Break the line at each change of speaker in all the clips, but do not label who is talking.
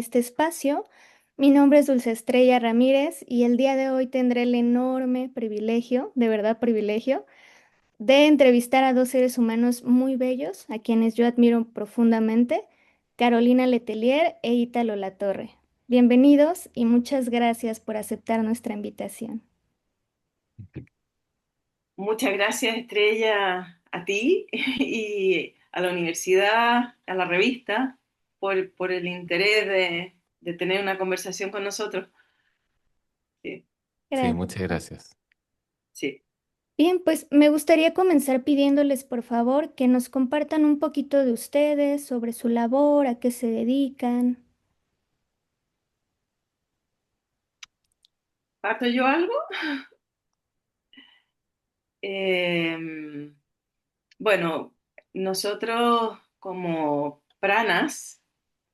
este espacio. Mi nombre es Dulce Estrella Ramírez y el día de hoy tendré el enorme privilegio, de verdad privilegio, de entrevistar a dos seres humanos muy bellos, a quienes yo admiro profundamente, Carolina Letelier e Ítalo Latorre. Bienvenidos y muchas gracias por aceptar nuestra invitación.
Muchas gracias, Estrella, a ti y a la universidad, a la revista, por el interés de tener una conversación con nosotros. Sí,
Sí,
Gracias.
muchas gracias.
sí.
Bien, pues me gustaría comenzar pidiéndoles por favor que nos compartan un poquito de ustedes, sobre su labor, a qué se dedican.
¿Parto yo algo? Eh, bueno, nosotros como pranas,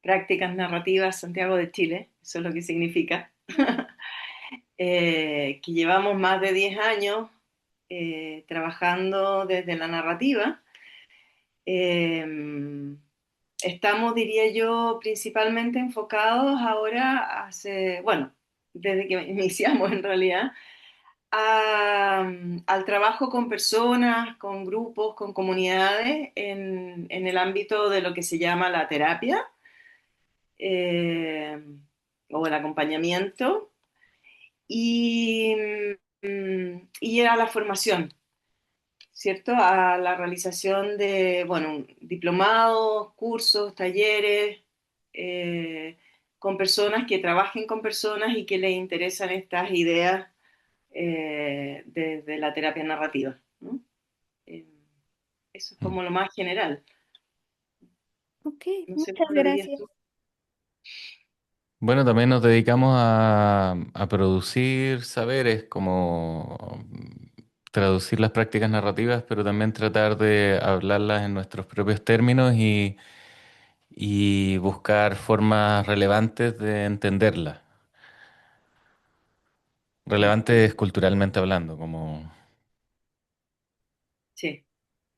prácticas narrativas Santiago de Chile, eso es lo que significa, que llevamos más de 10 años trabajando desde la narrativa. Eh, Estamos, diría yo, principalmente enfocados ahora, bueno, desde que iniciamos en realidad, al trabajo con personas, con grupos, con comunidades en el ámbito de lo que se llama la terapia eh, o el acompañamiento y, y a la formación. ¿Cierto? A la realización de, bueno, diplomados, cursos, talleres, eh, con personas que trabajen con personas y que les interesan estas ideas de la terapia narrativa, ¿no? Eh, Eso es
Mm.
como lo más general.
Ok,
No sé
muchas
cómo lo dirías
gracias.
tú.
Bueno, también nos dedicamos a producir saberes, como traducir las prácticas narrativas, pero también tratar de hablarlas en nuestros propios términos y buscar formas relevantes de entenderlas,
Mm,
relevantes culturalmente hablando, como...
sí.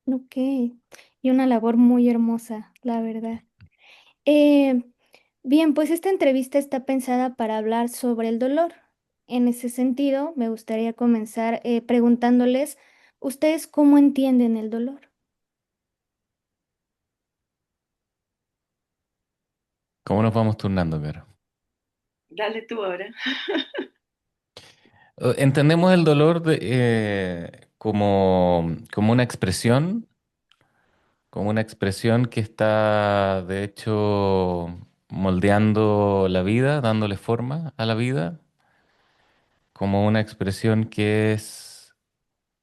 Ok, y una labor muy hermosa, la verdad. Eh, Bien, pues esta entrevista está pensada para hablar sobre el dolor. En ese sentido, me gustaría comenzar preguntándoles, ¿ustedes cómo entienden el dolor?
¿Cómo nos vamos turnando, Caro?
Dale tú ahora.
Entendemos el dolor como como una expresión que está, de hecho, moldeando la vida, dándole forma a la vida, como una expresión que es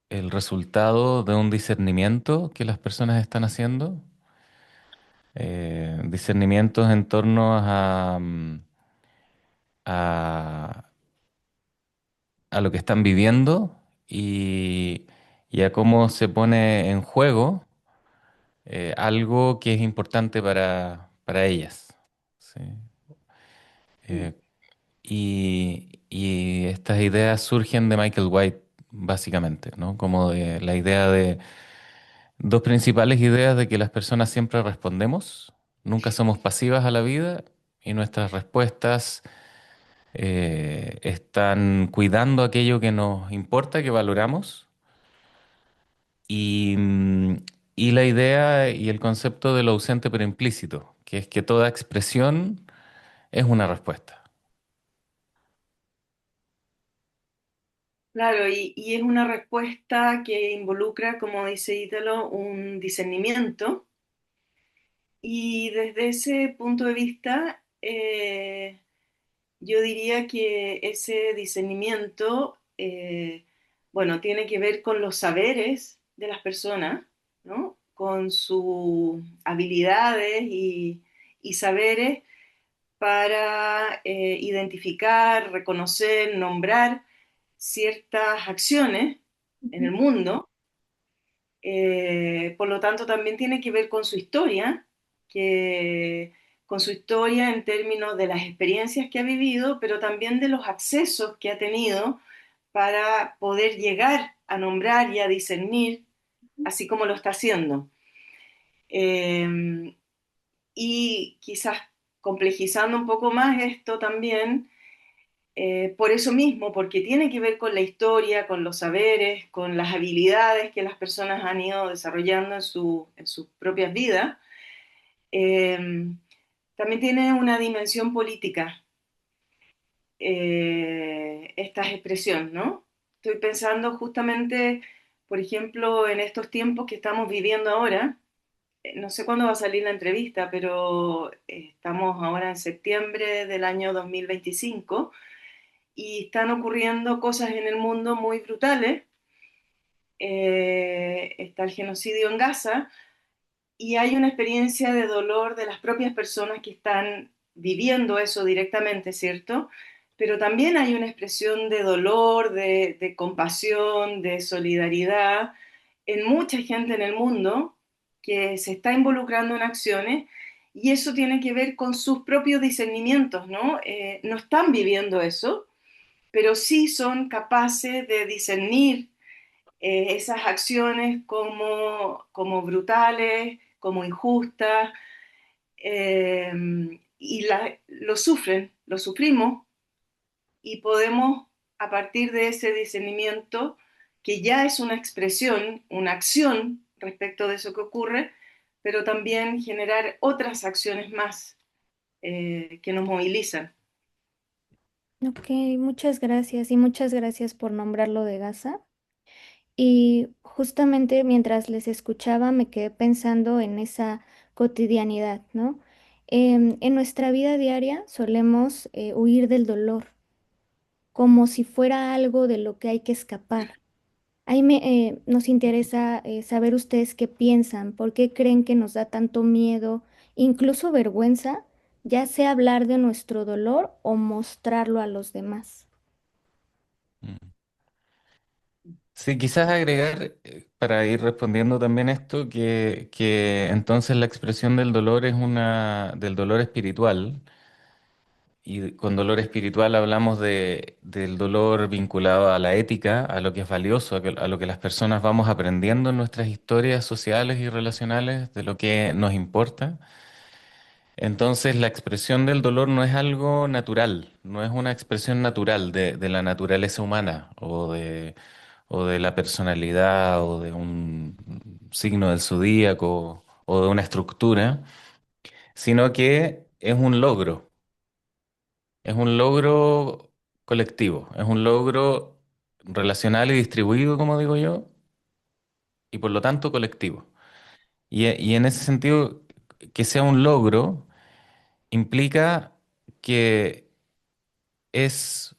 el resultado de un discernimiento que las personas están haciendo, discernimientos en torno a, a lo que están viviendo y a cómo se pone en juego algo que es importante para ellas. ¿Sí?
Mm,
Eh, y estas ideas surgen de Michael White, básicamente, ¿no? Como de la idea de dos principales ideas de que las personas siempre respondemos, nunca somos pasivas a la vida y nuestras respuestas están cuidando aquello que nos importa, que valoramos. Y, y la idea y el concepto de lo ausente pero implícito, que es que toda expresión es una respuesta.
claro, y es una respuesta que involucra, como dice Ítalo, un discernimiento. Y desde ese punto de vista, yo diría que ese discernimiento, bueno, tiene que ver con los saberes de las personas, ¿no? Con sus habilidades y saberes para identificar, reconocer, nombrar ciertas acciones en el
Ujú.
mundo. Por lo tanto, también tiene que ver con su historia, con su historia en términos de las experiencias que ha vivido, pero también de los accesos que ha tenido para poder llegar a nombrar y a discernir, así como lo está haciendo. Eh, y quizás complejizando un poco más esto también, por eso mismo, porque tiene que ver con la historia, con los saberes, con las habilidades que las personas han ido desarrollando en sus propias vidas, eh, también tiene una dimensión política, esta expresión, ¿no? Estoy pensando justamente, por ejemplo, en estos tiempos que estamos viviendo ahora. No sé cuándo va a salir la entrevista, pero estamos ahora en septiembre del año 2025 y están ocurriendo cosas en el mundo muy brutales. Está el genocidio en Gaza y hay una experiencia de dolor de las propias personas que están viviendo eso directamente, ¿cierto? Pero también hay una expresión de dolor, de compasión, de solidaridad en mucha gente en el mundo que se está involucrando en acciones y eso tiene que ver con sus propios discernimientos, ¿no? No están viviendo eso, pero sí son capaces de discernir esas acciones como brutales, como injustas, eh, y lo sufren, lo sufrimos, y podemos, a partir de ese discernimiento, que ya es una expresión, una acción respecto de eso que ocurre, pero también generar otras acciones más que nos movilizan.
Ok, muchas gracias y muchas gracias por nombrarlo de Gaza. Y justamente mientras les escuchaba me quedé pensando en esa cotidianidad, ¿no? En nuestra vida diaria solemos huir del dolor como si fuera algo de lo que hay que escapar. Nos interesa saber ustedes qué piensan, por qué creen que nos da tanto miedo, incluso vergüenza, ya sea hablar de nuestro dolor o mostrarlo a los demás.
Mm. Sí, quizás agregar, para ir respondiendo también esto, que entonces la expresión del dolor es del dolor espiritual. Y con dolor espiritual hablamos del dolor vinculado a la ética, a lo que es valioso, a lo que las personas vamos aprendiendo en nuestras historias sociales y relacionales, de lo que nos importa. Entonces, la expresión del dolor no es algo natural, no es una expresión natural de la naturaleza humana o de la personalidad o de un signo del zodíaco o de una estructura, sino que es un logro colectivo, es un logro relacional y distribuido, como digo yo, y por lo tanto colectivo. Y en ese sentido, que sea un logro implica que es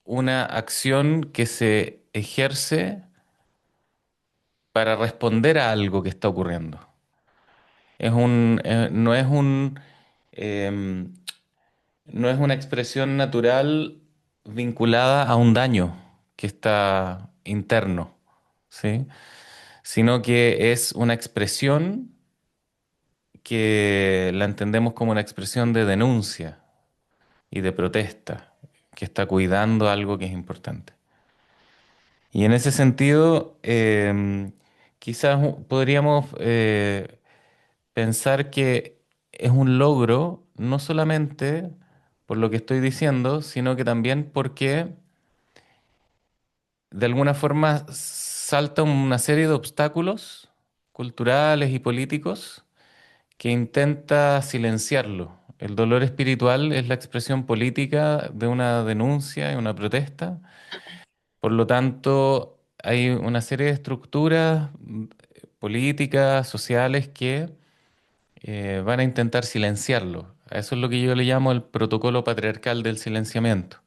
una acción que se ejerce para responder a algo que está ocurriendo. No es em, no es una expresión natural vinculada a un daño que está interno, ¿sí? Sino que es una expresión que la entendemos como una expresión de denuncia y de protesta, que está cuidando algo que es importante. Y en ese sentido, quizás podríamos pensar que es un logro, no solamente por lo que estoy diciendo, sino que también porque de alguna forma salta una serie de obstáculos culturales y políticos que intenta silenciarlo. El dolor espiritual es la expresión política de una denuncia y una protesta. Por lo tanto, hay una serie de estructuras políticas, sociales que van a intentar silenciarlo. A eso es lo que yo le llamo el protocolo patriarcal del silenciamiento.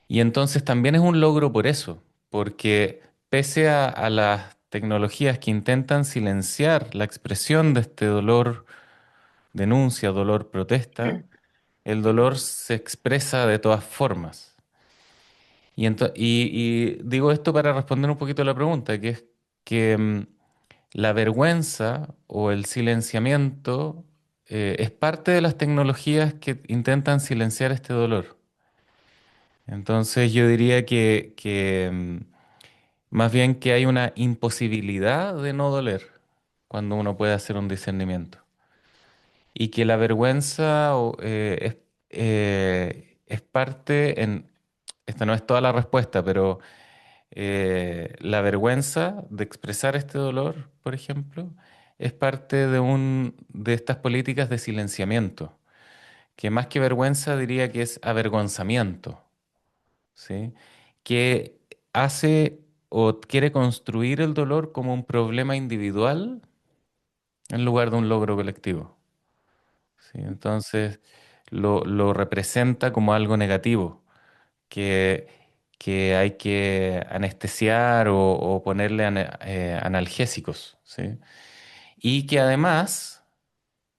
Y entonces también es un logro por eso, porque pese a las tecnologías que intentan silenciar la expresión de este dolor, denuncia, dolor, protesta, el dolor se expresa de todas formas. Y digo esto para responder un poquito a la pregunta, que es que la vergüenza o el silenciamiento es parte de las tecnologías que intentan silenciar este dolor. Entonces yo diría más bien que hay una imposibilidad de no doler cuando uno puede hacer un discernimiento. y que la vergüenza es parte esta no es toda la respuesta, pero la vergüenza de expresar este dolor, por ejemplo, es parte de estas políticas de silenciamiento, que más que vergüenza diría que es avergonzamiento, ¿sí? Que hace o quiere construir el dolor como un problema individual en lugar de un logro colectivo, ¿sí? Entonces lo representa como algo negativo, que, que hay que anestesiar o ponerle analgésicos, ¿sí? Y que además,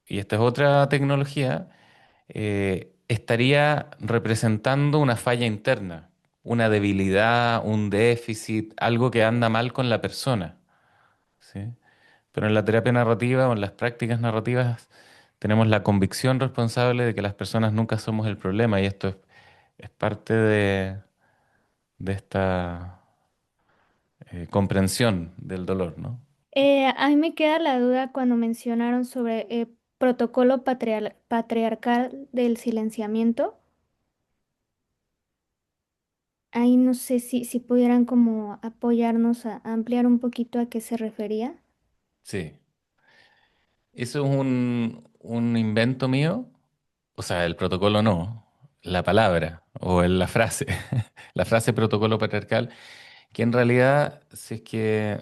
y esta es otra tecnología, estaría representando una falla interna, una debilidad, un déficit, algo que anda mal con la persona, ¿sí? Pero en la terapia narrativa o en las prácticas narrativas tenemos la convicción responsable de que las personas nunca somos el problema y esto es parte de esta comprensión del dolor, ¿no?
A mí me queda la duda cuando mencionaron sobre protocolo patriarcal del silenciamiento. Ahí no sé si pudieran como apoyarnos a ampliar un poquito a qué se refería.
Sí. Eso es un invento mío, o sea, el protocolo no, la palabra o la frase, la frase protocolo patriarcal, que en realidad, si es que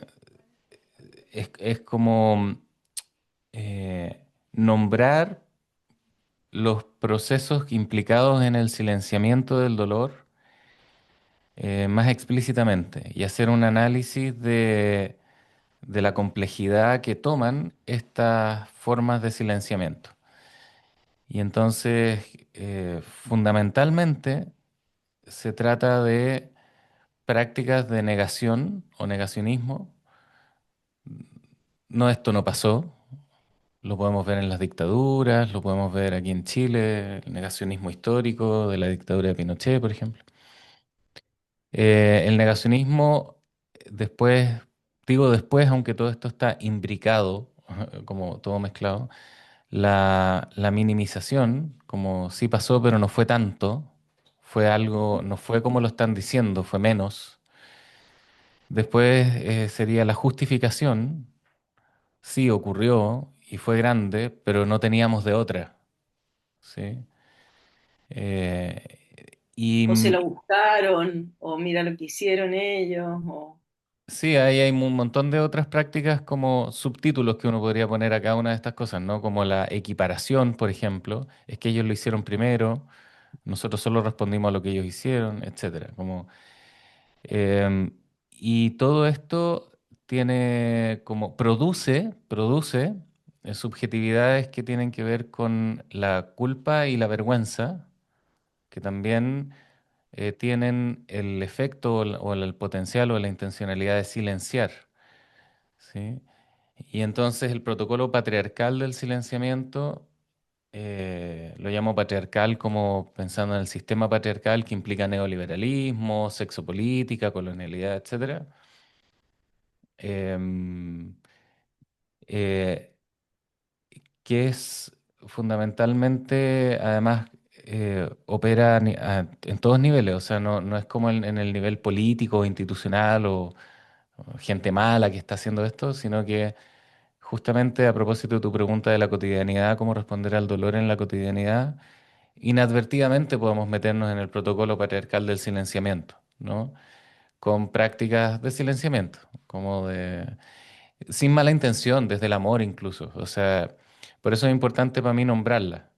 es como nombrar los procesos implicados en el silenciamiento del dolor más explícitamente y hacer un análisis de la complejidad que toman estas formas de silenciamiento. Y entonces, fundamentalmente, se trata de prácticas de negación o negacionismo. No, esto no pasó. Lo podemos ver en las dictaduras, lo podemos ver aquí en Chile, el negacionismo histórico de la dictadura de Pinochet, por ejemplo. El negacionismo, después, digo después, aunque todo esto está imbricado, como todo mezclado, la minimización, como sí pasó, pero no fue tanto, fue algo, no fue como lo están diciendo, fue menos. Después sería la justificación, sí ocurrió y fue grande, pero no teníamos de otra, ¿sí? Eh, y
O se lo buscaron, o mira lo que hicieron ellos, o...
sí, ahí hay un montón de otras prácticas como subtítulos que uno podría poner a cada una de estas cosas, ¿no? Como la equiparación, por ejemplo, es que ellos lo hicieron primero, nosotros solo respondimos a lo que ellos hicieron, etcétera. Y todo esto produce subjetividades que tienen que ver con la culpa y la vergüenza, que también tienen el efecto o el potencial o la intencionalidad de silenciar, ¿sí? Y entonces el protocolo patriarcal del silenciamiento, lo llamo patriarcal como pensando en el sistema patriarcal que implica neoliberalismo, sexopolítica, colonialidad, etcétera. Em, eh, que es fundamentalmente, además, opera en todos niveles, o sea, no es como en el nivel político o institucional o gente mala que está haciendo esto, sino que justamente a propósito de tu pregunta de la cotidianidad, cómo responder al dolor en la cotidianidad, inadvertidamente podemos meternos en el protocolo patriarcal del silenciamiento, ¿no? Con prácticas de silenciamiento, sin mala intención, desde el amor incluso. O sea, por eso es importante para mí nombrarla,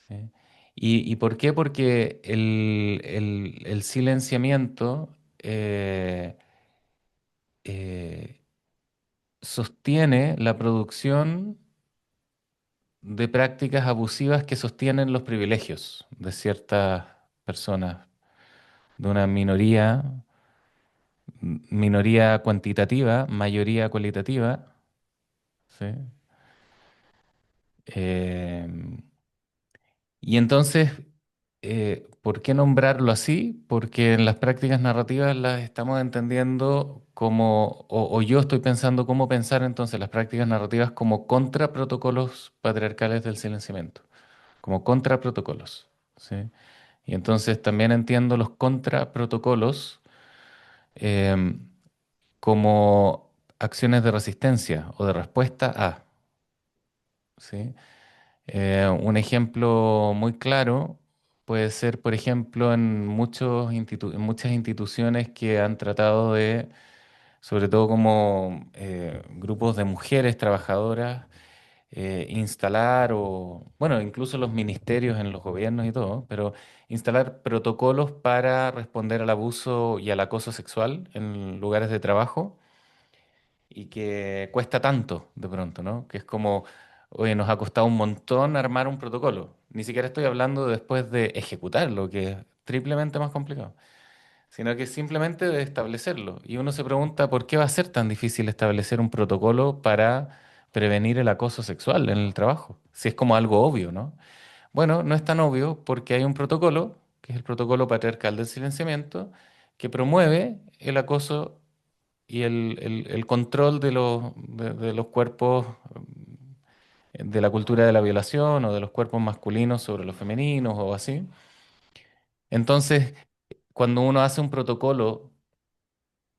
¿sí? ¿Y por qué? Porque el silenciamiento eh, sostiene la producción de prácticas abusivas que sostienen los privilegios de ciertas personas, de una minoría cuantitativa, mayoría cualitativa, ¿sí? Eh, y entonces, ¿Por qué nombrarlo así? Porque en las prácticas narrativas las estamos entendiendo como, o yo estoy pensando cómo pensar entonces las prácticas narrativas como contraprotocolos patriarcales del silenciamiento, como contraprotocolos, ¿sí? Y entonces también entiendo los contraprotocolos em, como acciones de resistencia o de respuesta a, ¿sí? Un ejemplo muy claro puede ser, por ejemplo, en en muchas instituciones que han tratado de, sobre todo como grupos de mujeres trabajadoras, instalar o, bueno, incluso los ministerios en los gobiernos y todo, pero instalar protocolos para responder al abuso y al acoso sexual en lugares de trabajo y que cuesta tanto de pronto, ¿no? Que es como, oye, nos ha costado un montón armar un protocolo. Ni siquiera estoy hablando después de ejecutarlo, que es triplemente más complicado, sino que simplemente de establecerlo. Y uno se pregunta, ¿por qué va a ser tan difícil establecer un protocolo para prevenir el acoso sexual en el trabajo? Si es como algo obvio, ¿no? Bueno, no es tan obvio porque hay un protocolo, que es el protocolo patriarcal del silenciamiento, que promueve el acoso y el control de los cuerpos, de la cultura de la violación o de los cuerpos masculinos sobre los femeninos o así. Entonces, cuando uno hace un protocolo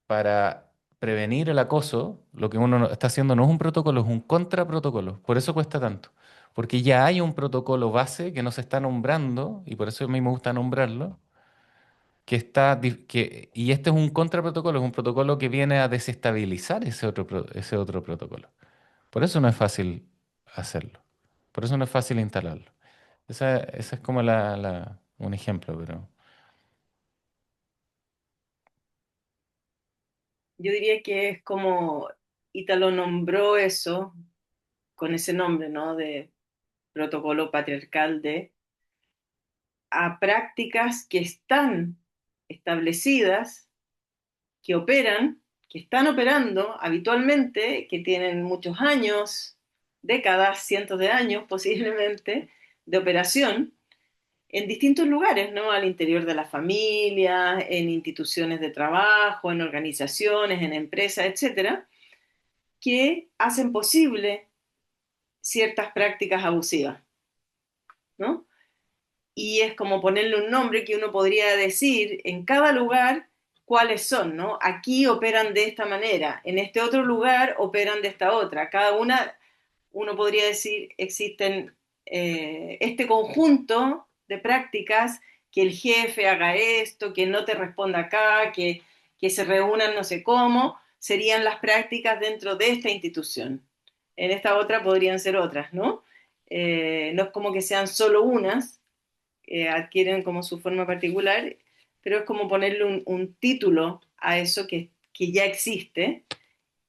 para prevenir el acoso, lo que uno está haciendo no es un protocolo, es un contraprotocolo. Por eso cuesta tanto. Porque ya hay un protocolo base que no se está nombrando, y por eso a mí me gusta nombrarlo, y este es un contraprotocolo, es un protocolo que viene a desestabilizar ese otro protocolo. Por eso no es fácil hacerlo. Por eso no es fácil instalarlo. Esa es como un ejemplo, pero
Yo diría que es como Ítalo nombró eso con ese nombre, ¿no? De protocolo patriarcal de a prácticas que están establecidas, que operan, que están operando habitualmente, que tienen muchos años, décadas, cientos de años posiblemente, de operación en distintos lugares, ¿no? Al interior de la familia, en instituciones de trabajo, en organizaciones, en empresas, etcétera, que hacen posible ciertas prácticas abusivas, ¿no? Y es como ponerle un nombre que uno podría decir en cada lugar cuáles son, ¿no? Aquí operan de esta manera, en este otro lugar operan de esta otra. Cada una, uno podría decir, existen este conjunto de prácticas, que el jefe haga esto, que no te responda acá, que se reúnan no sé cómo, serían las prácticas dentro de esta institución. En esta otra podrían ser otras, ¿no? No es como que sean solo unas, adquieren como su forma particular, pero es como ponerle un título a eso que ya existe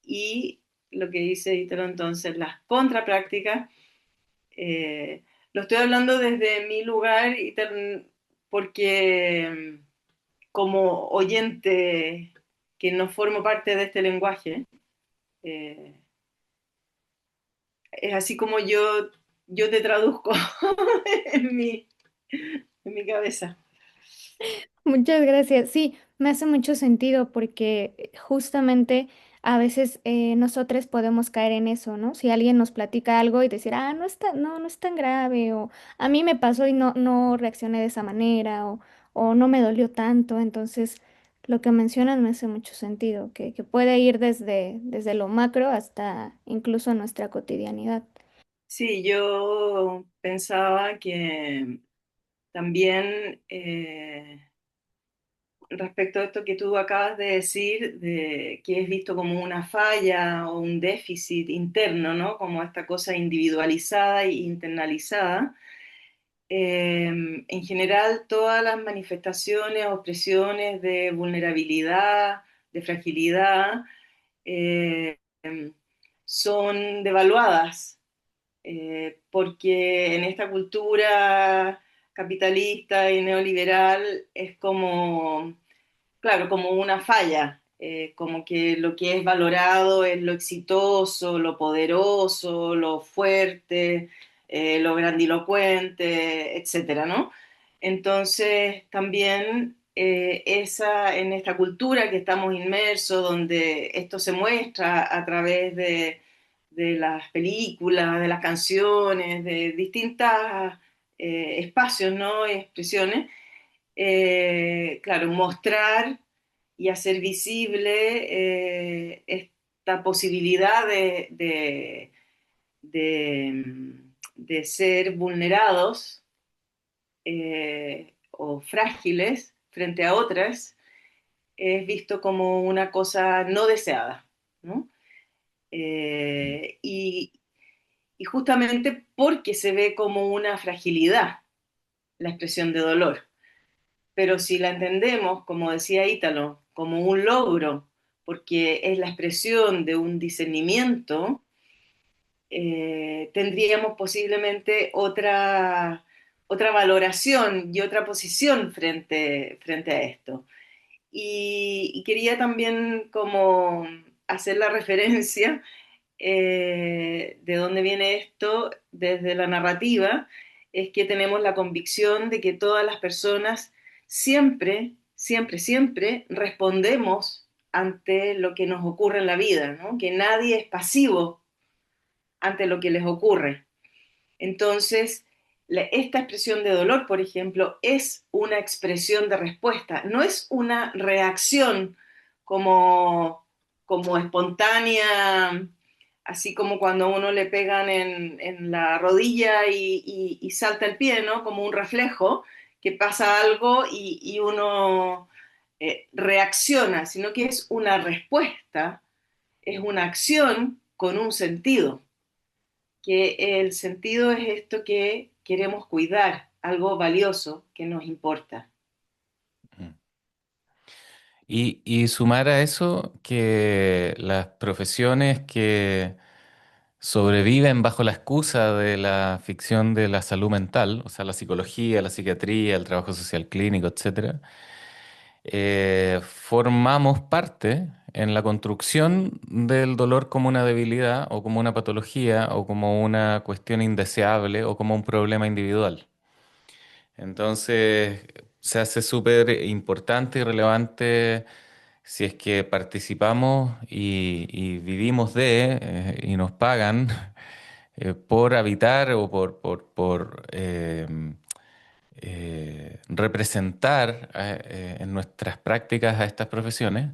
y lo que dice Ítalo entonces, las contraprácticas, eh, lo estoy hablando desde mi lugar porque como oyente que no formo parte de este lenguaje, eh, es así como yo te traduzco en en mi cabeza.
Muchas gracias. Sí, me hace mucho sentido porque justamente a veces nosotros podemos caer en eso, ¿no? Si alguien nos platica algo y decir, ah, no es tan grave, o a mí me pasó y no reaccioné de esa manera, o no me dolió tanto. Entonces, lo que mencionas me hace mucho sentido, que puede ir desde lo macro hasta incluso nuestra cotidianidad.
Sí, yo pensaba que también respecto a esto que tú acabas de decir, de que es visto como una falla o un déficit interno, ¿no? Como esta cosa individualizada e internalizada. En general, todas las manifestaciones o expresiones de vulnerabilidad, de fragilidad, eh, son devaluadas porque en esta cultura capitalista y neoliberal es como, claro, como una falla, como que lo que es valorado es lo exitoso, lo poderoso, lo fuerte, lo grandilocuente, etcétera, ¿no? Entonces, también en esta cultura que estamos inmersos, donde esto se muestra a través de las películas, de las canciones, de distintos espacios, ¿no? Y expresiones, claro, mostrar y hacer visible esta posibilidad de ser vulnerados o frágiles frente a otras, es visto como una cosa no deseada, ¿no? Eh, y, y justamente porque se ve como una fragilidad la expresión de dolor. Pero si la entendemos, como decía Ítalo, como un logro, porque es la expresión de un discernimiento, tendríamos posiblemente otra valoración y otra posición frente a esto. Y quería también como hacer la referencia de dónde viene esto desde la narrativa, es que tenemos la convicción de que todas las personas siempre, siempre, siempre respondemos ante lo que nos ocurre en la vida, ¿no? Que nadie es pasivo ante lo que les ocurre. Entonces, esta expresión de dolor, por ejemplo, es una expresión de respuesta, no es una reacción como espontánea, así como cuando a uno le pegan en la rodilla y salta el pie, ¿no? Como un reflejo, que pasa algo y uno reacciona, sino que es una respuesta, es una acción con un sentido, que el sentido es esto que queremos cuidar, algo valioso que nos importa.
Mm. Y sumar a eso que las profesiones que sobreviven bajo la excusa de la ficción de la salud mental, o sea, la psicología, la psiquiatría, el trabajo social clínico, etcétera, formamos parte en la construcción del dolor como una debilidad o como una patología o como una cuestión indeseable o como un problema individual. Entonces, se hace súper importante y relevante si es que participamos y vivimos y nos pagan por habitar o por representar en nuestras prácticas a estas profesiones,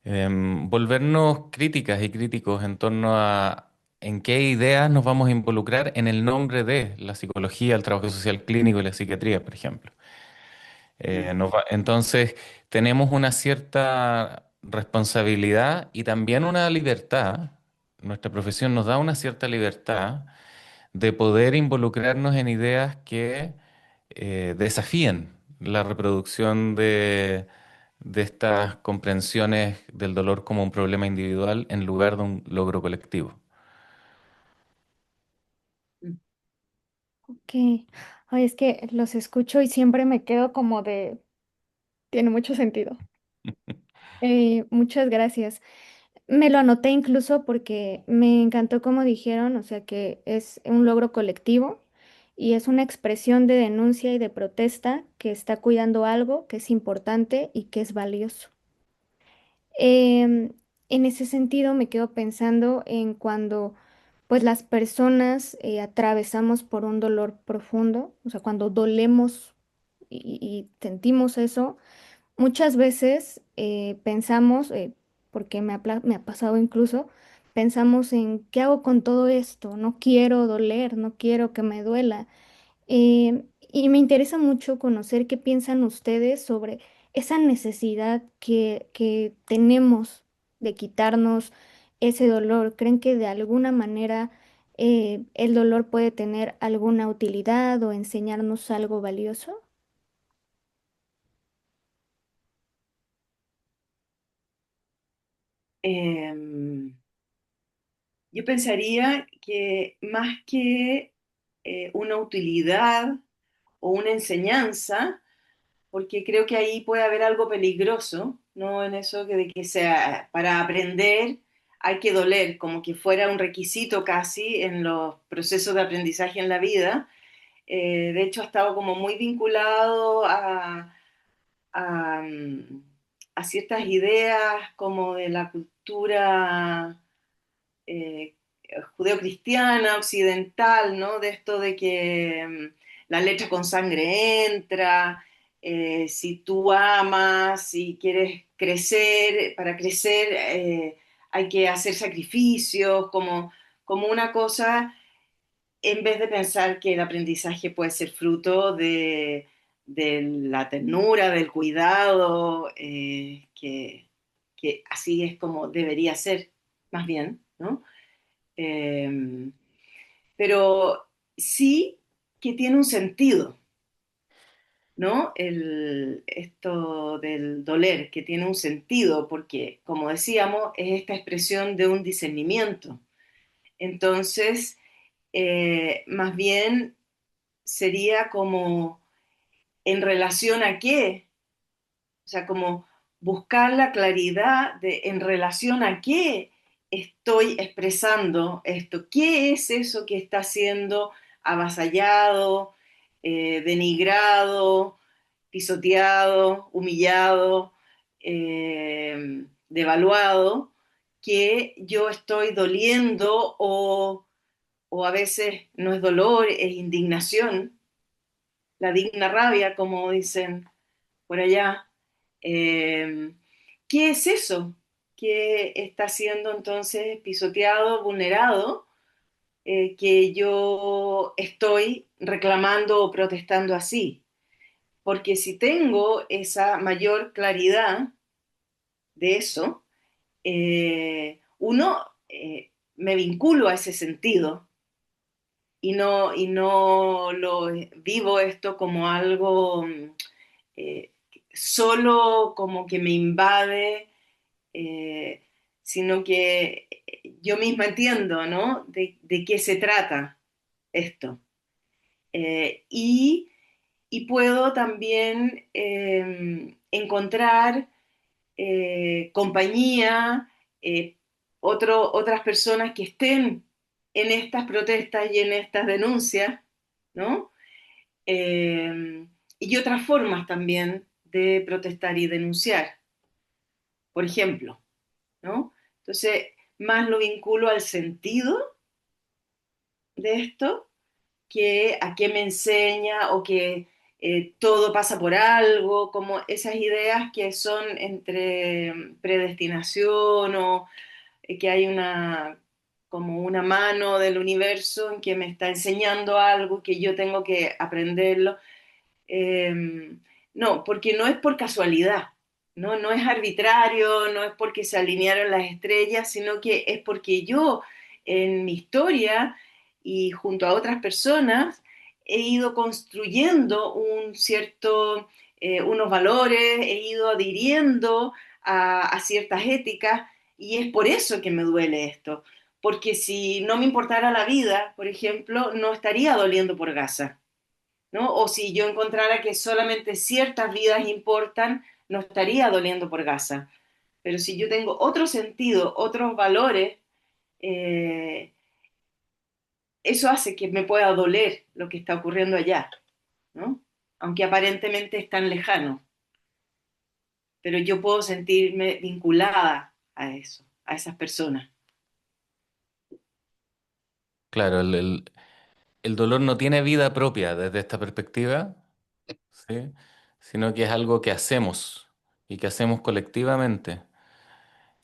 volvernos críticas y críticos en torno a en qué ideas nos vamos a involucrar en el nombre de la psicología, el trabajo social clínico y la psiquiatría, por ejemplo.
Mm.
Entonces, tenemos una cierta responsabilidad y también una libertad. Nuestra profesión nos da una cierta libertad de poder involucrarnos en ideas que desafíen la reproducción de estas comprensiones del dolor como un problema individual en lugar de un logro colectivo.
Ok. Ay, es que los escucho y siempre me quedo como de, tiene mucho sentido. Muchas gracias. Me lo anoté incluso porque me encantó como dijeron, o sea que es un logro colectivo y es una expresión de denuncia y de protesta que está cuidando algo que es importante y que es valioso. Em, en ese sentido me quedo pensando en cuando pues las personas atravesamos por un dolor profundo, o sea, cuando dolemos y sentimos eso. Muchas veces pensamos, porque me ha pasado incluso, pensamos en qué hago con todo esto, no quiero doler, no quiero que me duela. Y me interesa mucho conocer qué piensan ustedes sobre esa necesidad que tenemos de quitarnos ese dolor. ¿Creen que de alguna manera el dolor puede tener alguna utilidad o enseñarnos algo valioso?
Eh, yo pensaría que más que una utilidad o una enseñanza, porque creo que ahí puede haber algo peligroso, ¿no? En eso de que sea para aprender hay que doler, como que fuera un requisito casi en los procesos de aprendizaje en la vida. De hecho, ha estado como muy vinculado a a ciertas ideas como de la cultura eh, judeocristiana, occidental, ¿no? De esto de que la leche con sangre entra, si tú amas, si quieres crecer, para crecer hay que hacer sacrificios, como una cosa, en vez de pensar que el aprendizaje puede ser fruto de la ternura, del cuidado, que así es como debería ser, más bien, ¿no? Eh, pero sí que tiene un sentido, ¿no? Esto del doler, que tiene un sentido, porque, como decíamos, es esta expresión de un discernimiento. Entonces, más bien sería como en relación a qué, o sea, como buscar la claridad de en relación a qué estoy expresando esto, qué es eso que está siendo avasallado, denigrado, pisoteado, humillado, devaluado, que yo estoy doliendo o a veces no es dolor, es indignación, la digna rabia, como dicen por allá. Eh, ¿Qué es eso que está siendo entonces pisoteado, vulnerado, que yo estoy reclamando o protestando así? Porque si tengo esa mayor claridad de eso, uno, me vinculo a ese sentido y no lo vivo esto como algo eh, solo como que me invade, eh, sino que yo misma entiendo, ¿no? De qué se trata esto. Eh, y, y puedo también encontrar compañía, eh, otras personas que estén en estas protestas y en estas denuncias, ¿no? Eh, y otras formas también de protestar y denunciar, por ejemplo, ¿no? Entonces, más lo vinculo al sentido de esto que a qué me enseña o que todo pasa por algo, como esas ideas que son entre predestinación o que hay una como una mano del universo en que me está enseñando algo que yo tengo que aprenderlo. No, porque no es por casualidad, ¿no? No es arbitrario, no es porque se alinearon las estrellas, sino que es porque yo en mi historia y junto a otras personas he ido construyendo un cierto, unos valores, he ido adhiriendo a ciertas éticas y es por eso que me duele esto. Porque si no me importara la vida, por ejemplo, no estaría doliendo por Gaza, ¿no? O si yo encontrara que solamente ciertas vidas importan, no estaría doliendo por Gaza. Pero si yo tengo otro sentido, otros valores, eh, eso hace que me pueda doler lo que está ocurriendo allá, ¿no? Aunque aparentemente es tan lejano, pero yo puedo sentirme vinculada a eso, a esas personas.
Claro, el dolor no tiene vida propia desde esta perspectiva, ¿sí? Sino que es algo que hacemos y que hacemos colectivamente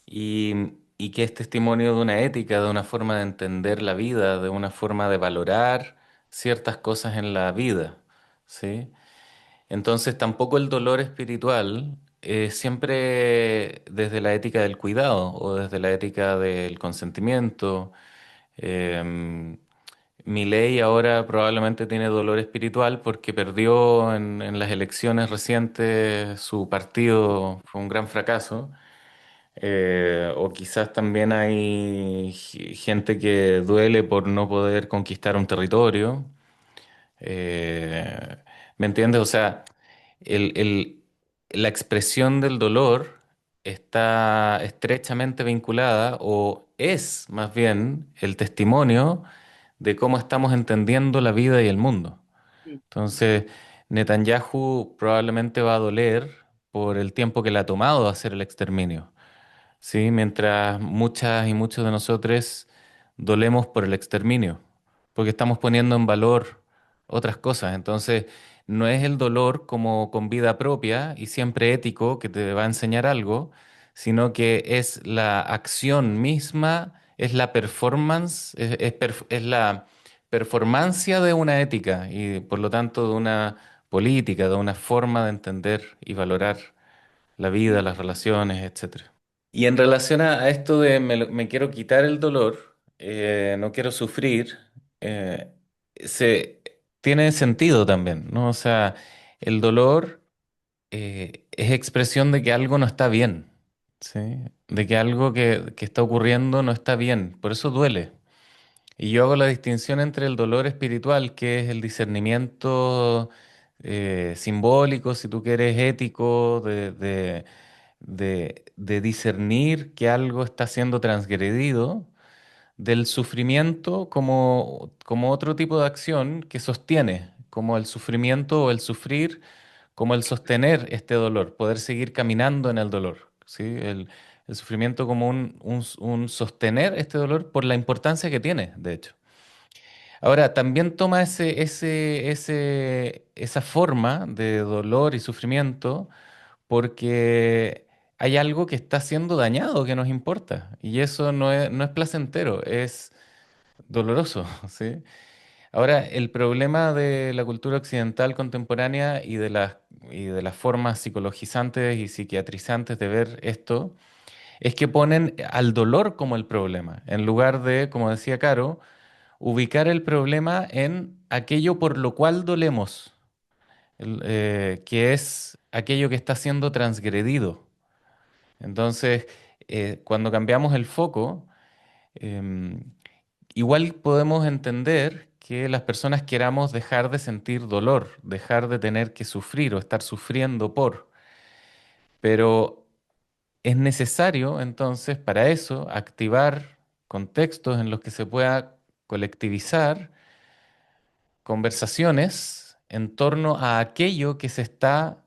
y que es testimonio de una ética, de una forma de entender la vida, de una forma de valorar ciertas cosas en la vida, ¿sí? Entonces tampoco el dolor espiritual es siempre desde la ética del cuidado o desde la ética del consentimiento. Em, Milei ahora probablemente tiene dolor espiritual porque perdió en las elecciones recientes, su partido fue un gran fracaso. O quizás también hay gente que duele por no poder conquistar un territorio. Eh, ¿Me entiendes? O sea, el- el- la expresión del dolor está estrechamente vinculada o es más bien el testimonio de cómo estamos entendiendo la vida y el mundo. Entonces, Netanyahu probablemente va a doler por el tiempo que le ha tomado hacer el exterminio. ¿Sí? Mientras muchas y muchos de nosotros dolemos por el exterminio, porque estamos poniendo en valor otras cosas. Entonces, no es el dolor como con vida propia y siempre ético que te va a enseñar algo, sino que es la acción misma, es la performance, es la performancia de una ética y por lo tanto de una política, de una forma de entender y valorar la vida, las relaciones, etcétera. Y en relación a esto de me quiero quitar el dolor, no quiero sufrir, eh, tiene sentido también, ¿no? O sea, el dolor es expresión de que algo no está bien, ¿sí? De que algo que está ocurriendo no está bien, por eso duele. Y yo hago la distinción entre el dolor espiritual, que es el discernimiento simbólico, si tú quieres, ético, de discernir que algo está siendo transgredido, del sufrimiento como otro tipo de acción que sostiene, como el sufrimiento o el sufrir, como el sostener este dolor, poder seguir caminando en el dolor, ¿sí? El sufrimiento como un sostener este dolor por la importancia que tiene, de hecho. Ahora, también toma esa forma de dolor y sufrimiento porque hay algo que está siendo dañado que nos importa y eso no es placentero, es doloroso, ¿sí? Ahora, el problema de la cultura occidental contemporánea y de las formas psicologizantes y psiquiatrizantes de ver esto es que ponen al dolor como el problema, en lugar de, como decía Caro, ubicar el problema en aquello por lo cual dolemos, que es aquello que está siendo transgredido. Entonces, cuando cambiamos el foco, em, igual podemos entender que las personas queramos dejar de sentir dolor, dejar de tener que sufrir o estar sufriendo pero es necesario entonces para eso activar contextos en los que se pueda colectivizar conversaciones en torno a aquello que está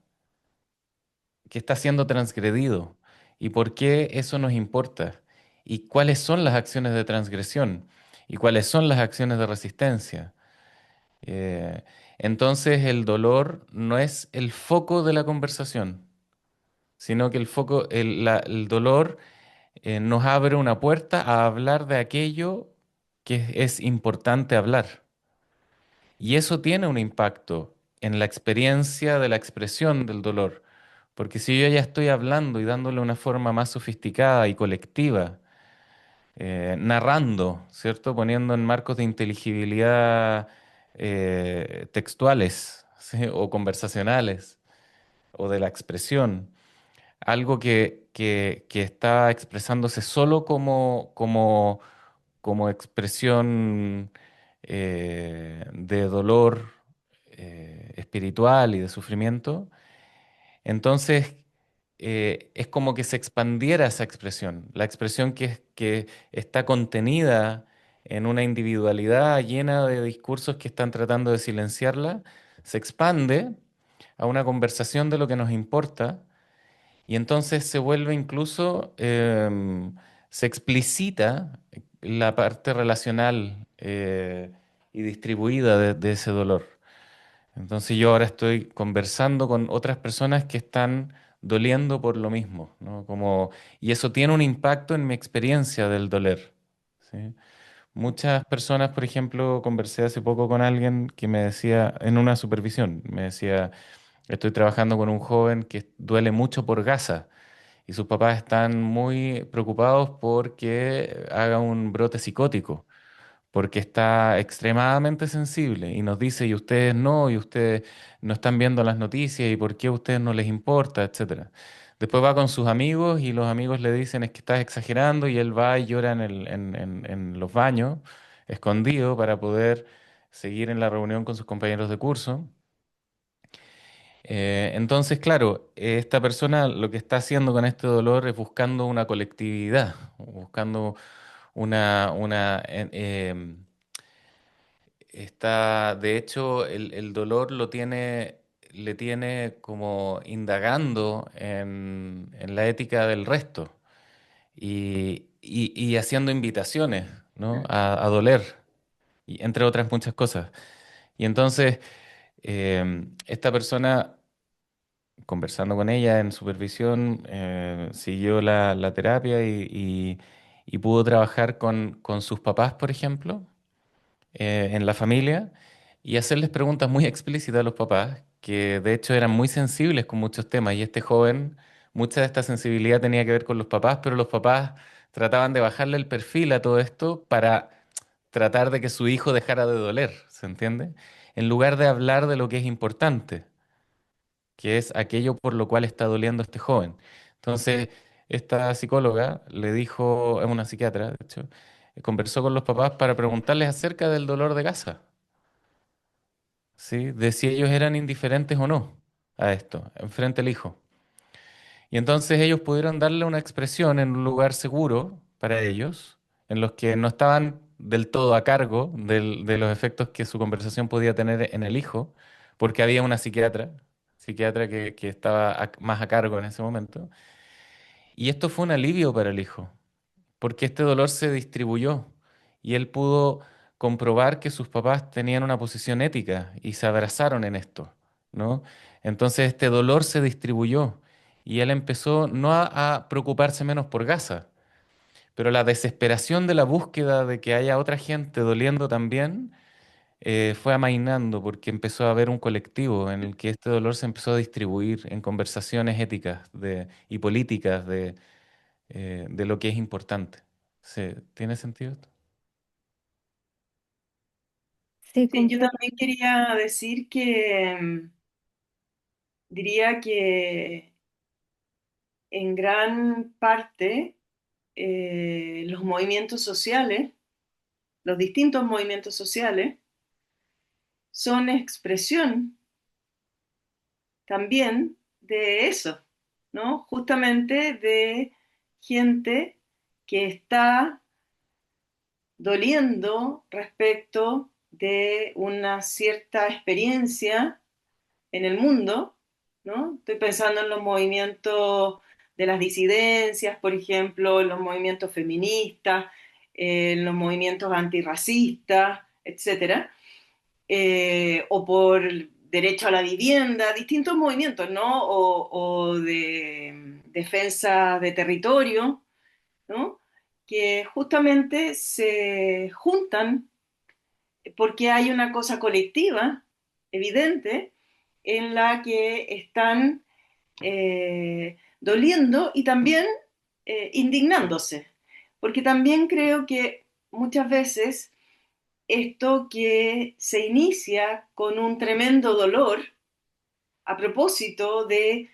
siendo transgredido y por qué eso nos importa y cuáles son las acciones de transgresión y cuáles son las acciones de resistencia. Eh, entonces el dolor no es el foco de la conversación, sino que el dolor nos abre una puerta a hablar de aquello que es importante hablar. Y eso tiene un impacto en la experiencia de la expresión del dolor. Porque si yo ya estoy hablando y dándole una forma más sofisticada y colectiva, narrando, ¿cierto? Poniendo en marcos de inteligibilidad textuales, ¿sí? O conversacionales, o de la expresión, algo que está expresándose solo como expresión de dolor espiritual y de sufrimiento, entonces es como que se expandiera esa expresión, la expresión que está contenida en una individualidad llena de discursos que están tratando de silenciarla, se expande a una conversación de lo que nos importa y entonces se vuelve incluso, se explicita la parte relacional y distribuida de ese dolor. Entonces yo ahora estoy conversando con otras personas que están doliendo por lo mismo, ¿no? Y eso tiene un impacto en mi experiencia del doler, ¿sí? Muchas personas, por ejemplo, conversé hace poco con alguien que me decía, en una supervisión, me decía, estoy trabajando con un joven que duele mucho por Gaza y sus papás están muy preocupados porque haga un brote psicótico, porque está extremadamente sensible y nos dice, y ustedes no están viendo las noticias, y por qué a ustedes no les importa, etcétera. Después va con sus amigos y los amigos le dicen es que estás exagerando y él va y llora en los baños, escondido, para poder seguir en la reunión con sus compañeros de curso. Entonces, claro, esta persona lo que está haciendo con este dolor es buscando una colectividad, buscando una está, de hecho, el dolor le tiene como indagando en la ética del resto y haciendo invitaciones, ¿no? A doler, y entre otras muchas cosas. Y entonces, esta persona, conversando con ella en supervisión, siguió la terapia y pudo trabajar con sus papás, por ejemplo, en la familia y hacerles preguntas muy explícitas a los papás, que de hecho eran muy sensibles con muchos temas. Y este joven, mucha de esta sensibilidad tenía que ver con los papás, pero los papás trataban de bajarle el perfil a todo esto para tratar de que su hijo dejara de doler, ¿se entiende? En lugar de hablar de lo que es importante, que es aquello por lo cual está doliendo este joven. Entonces, esta psicóloga le dijo, es una psiquiatra, de hecho, conversó con los papás para preguntarles acerca del dolor de casa, ¿sí? De si ellos eran indiferentes o no a esto, enfrente al hijo. Y entonces ellos pudieron darle una expresión en un lugar seguro para ellos, en los que no estaban del todo a cargo de los efectos que su conversación podía tener en el hijo, porque había una psiquiatra que estaba más a cargo en ese momento. Y esto fue un alivio para el hijo, porque este dolor se distribuyó y él pudo comprobar que sus papás tenían una posición ética y se abrazaron en esto, ¿no? Entonces este dolor se distribuyó y él empezó no a preocuparse menos por Gaza, pero la desesperación de la búsqueda de que haya otra gente doliendo también fue amainando porque empezó a haber un colectivo en el que este dolor se empezó a distribuir en conversaciones éticas y políticas de lo que es importante. ¿Tiene sentido esto?
Sí,
Sí, yo
completo.
también quería decir que diría que en gran parte los movimientos sociales, los distintos movimientos sociales, son expresión también de eso, ¿no? Justamente de gente que está doliendo respecto de una cierta experiencia en el mundo, ¿no? Estoy pensando en los movimientos de las disidencias, por ejemplo, en los movimientos feministas, en los movimientos antirracistas, etcétera, o por derecho a la vivienda, distintos movimientos, ¿no? O de defensa de territorio, ¿no? Que justamente se juntan porque hay una cosa colectiva, evidente, en la que están doliendo y también indignándose. Porque también creo que muchas veces esto que se inicia con un tremendo dolor a propósito de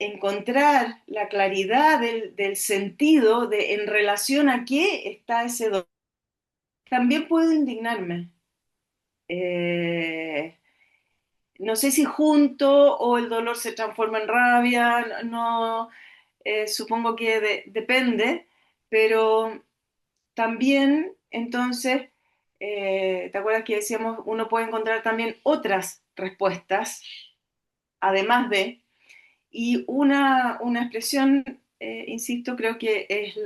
encontrar la claridad del sentido de en relación a qué está ese dolor, también puedo indignarme. Eh, no sé si junto o el dolor se transforma en rabia, no, supongo que depende, pero también entonces, ¿te acuerdas que decíamos uno puede encontrar también otras respuestas, además de, y una expresión, insisto, creo que es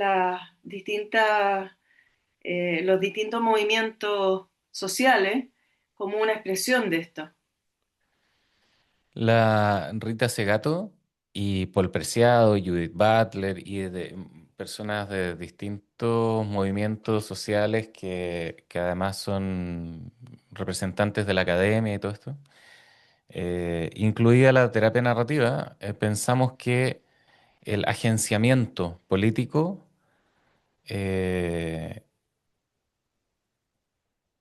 los distintos movimientos sociales como una expresión de esto.
La Rita Segato y Paul Preciado, Judith Butler y personas de distintos movimientos sociales que además son representantes de la academia y todo esto, incluida la terapia narrativa, pensamos que el agenciamiento político eh,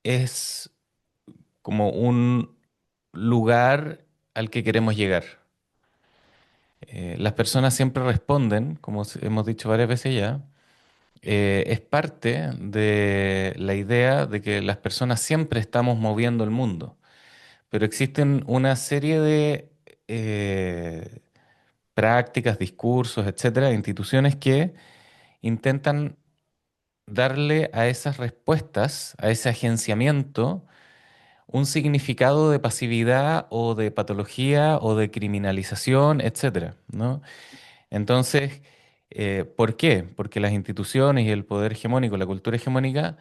es como un lugar al que queremos llegar. Las personas siempre responden, como hemos dicho varias veces ya, es parte de la idea de que las personas siempre estamos moviendo el mundo, pero existen una serie de prácticas, discursos, etcétera, instituciones que intentan darle a esas respuestas, a ese agenciamiento, un significado de pasividad o de patología o de criminalización, etcétera, ¿no? Entonces, ¿por qué? Porque las instituciones y el poder hegemónico, la cultura hegemónica,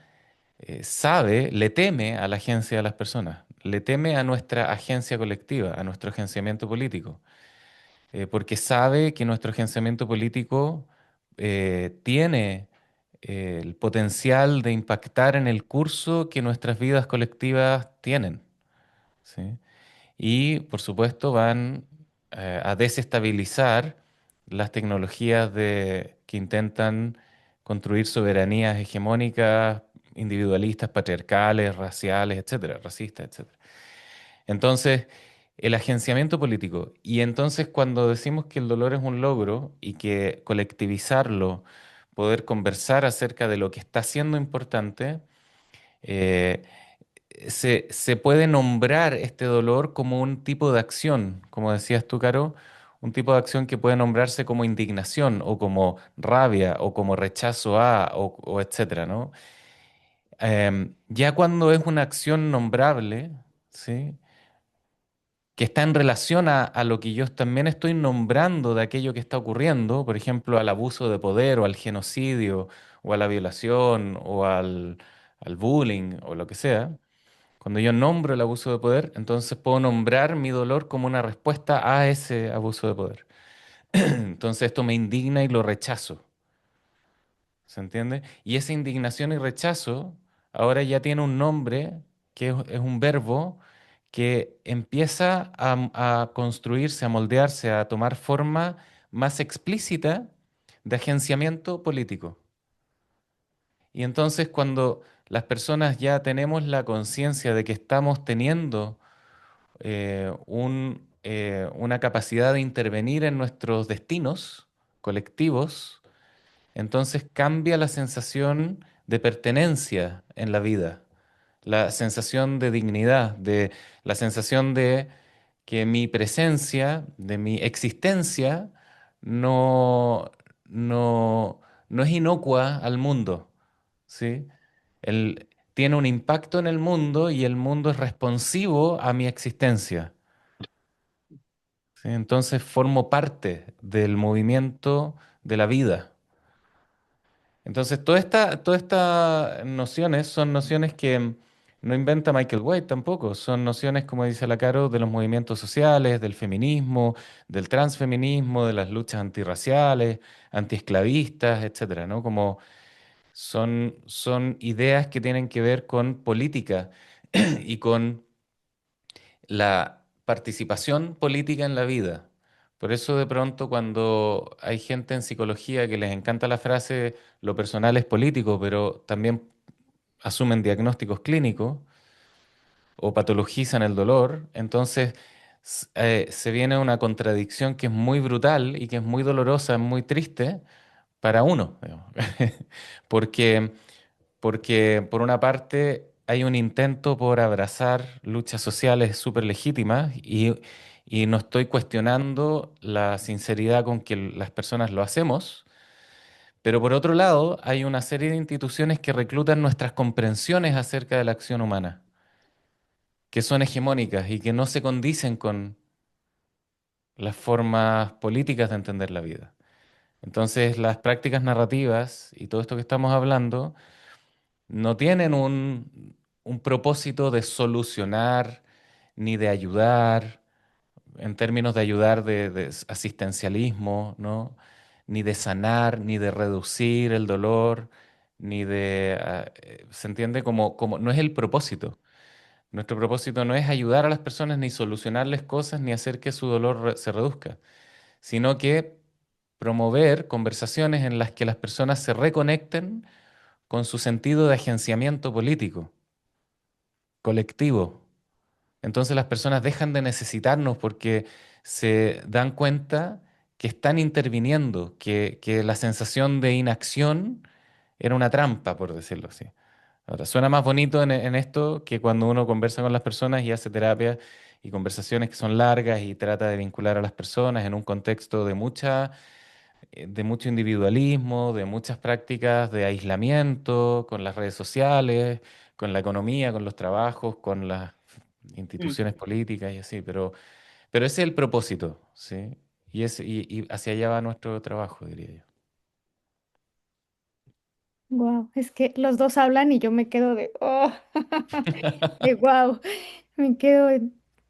le teme a la agencia de las personas, le teme a nuestra agencia colectiva, a nuestro agenciamiento político, porque sabe que nuestro agenciamiento político tiene el potencial de impactar en el curso que nuestras vidas colectivas tienen, ¿sí? Y por supuesto van a desestabilizar las tecnologías que intentan construir soberanías hegemónicas, individualistas, patriarcales, raciales, etcétera, racistas, etcétera. Entonces, el agenciamiento político. Y entonces cuando decimos que el dolor es un logro y que colectivizarlo, poder conversar acerca de lo que está siendo importante, eh, se puede nombrar este dolor como un tipo de acción, como decías tú, Caro, un tipo de acción que puede nombrarse como indignación o como rabia o como rechazo a o etcétera, ¿no? Ya cuando es una acción nombrable, ¿sí? Que está en relación a lo que yo también estoy nombrando de aquello que está ocurriendo, por ejemplo, al abuso de poder o al genocidio o a la violación o al bullying o lo que sea. Cuando yo nombro el abuso de poder, entonces puedo nombrar mi dolor como una respuesta a ese abuso de poder. Entonces esto me indigna y lo rechazo, ¿se entiende? Y esa indignación y rechazo ahora ya tiene un nombre, que es un verbo que empieza a construirse, a moldearse, a tomar forma más explícita de agenciamiento político. Y entonces cuando las personas ya tenemos la conciencia de que estamos teniendo una capacidad de intervenir en nuestros destinos colectivos, entonces cambia la sensación de pertenencia en la vida, la sensación de dignidad, de la sensación de que mi presencia, de mi existencia, no, no, no es inocua al mundo, ¿sí? Tiene un impacto en el mundo y el mundo es responsivo a mi existencia. ¿Sí? Entonces formo parte del movimiento de la vida. Entonces, todas estas nociones son nociones que no inventa Michael White tampoco, son nociones, como dice la Caro, de los movimientos sociales, del feminismo, del transfeminismo, de las luchas antirraciales, antiesclavistas, etcétera, ¿no? Como son ideas que tienen que ver con política y con la participación política en la vida. Por eso de pronto cuando hay gente en psicología que les encanta la frase lo personal es político, pero también asumen diagnósticos clínicos o patologizan el dolor, entonces se viene una contradicción que es muy brutal y que es muy dolorosa, muy triste para uno, digamos. Porque porque por una parte hay un intento por abrazar luchas sociales súper legítimas y no estoy cuestionando la sinceridad con que las personas lo hacemos, pero por otro lado hay una serie de instituciones que reclutan nuestras comprensiones acerca de la acción humana, que son hegemónicas y que no se condicen con las formas políticas de entender la vida. Entonces las prácticas narrativas y todo esto que estamos hablando no tienen un propósito de solucionar ni de ayudar, en términos de ayudar de asistencialismo, ¿no? Ni de sanar, ni de reducir el dolor, ni de... ¿se entiende? Como no es el propósito. Nuestro propósito no es ayudar a las personas ni solucionarles cosas ni hacer que su dolor se reduzca, sino que promover conversaciones en las que las personas se reconecten con su sentido de agenciamiento político, colectivo. Entonces las personas dejan de necesitarnos porque se dan cuenta que están interviniendo, que la sensación de inacción era una trampa, por decirlo así. Ahora, suena más bonito en esto que cuando uno conversa con las personas y hace terapia y conversaciones que son largas y trata de vincular a las personas en un contexto de mucho individualismo, de muchas prácticas de aislamiento con las redes sociales, con la economía, con los trabajos, con las
mm,
instituciones políticas y así, pero ese es el propósito, ¿sí? Y hacia allá va nuestro trabajo, diría yo.
Wow, es que los dos hablan y yo me quedo de, oh, de wow, me quedo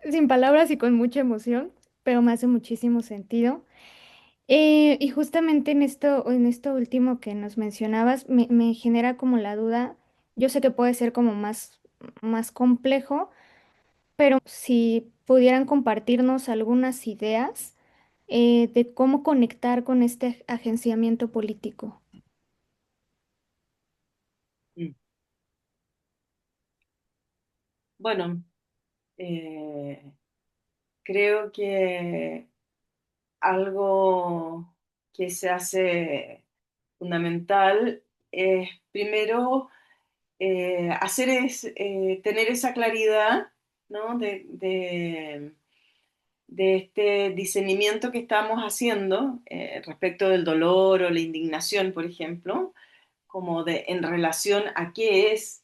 sin palabras y con mucha emoción, pero me hace muchísimo sentido. Y justamente en esto último que nos mencionabas, me genera como la duda, yo sé que puede ser como más complejo, pero si pudieran compartirnos algunas ideas de cómo conectar con este agenciamiento político.
mm. Bueno, eh, creo que algo que se hace fundamental es primero tener esa claridad, ¿no? de este discernimiento que estamos haciendo respecto del dolor o la indignación, por ejemplo, como en relación a qué es,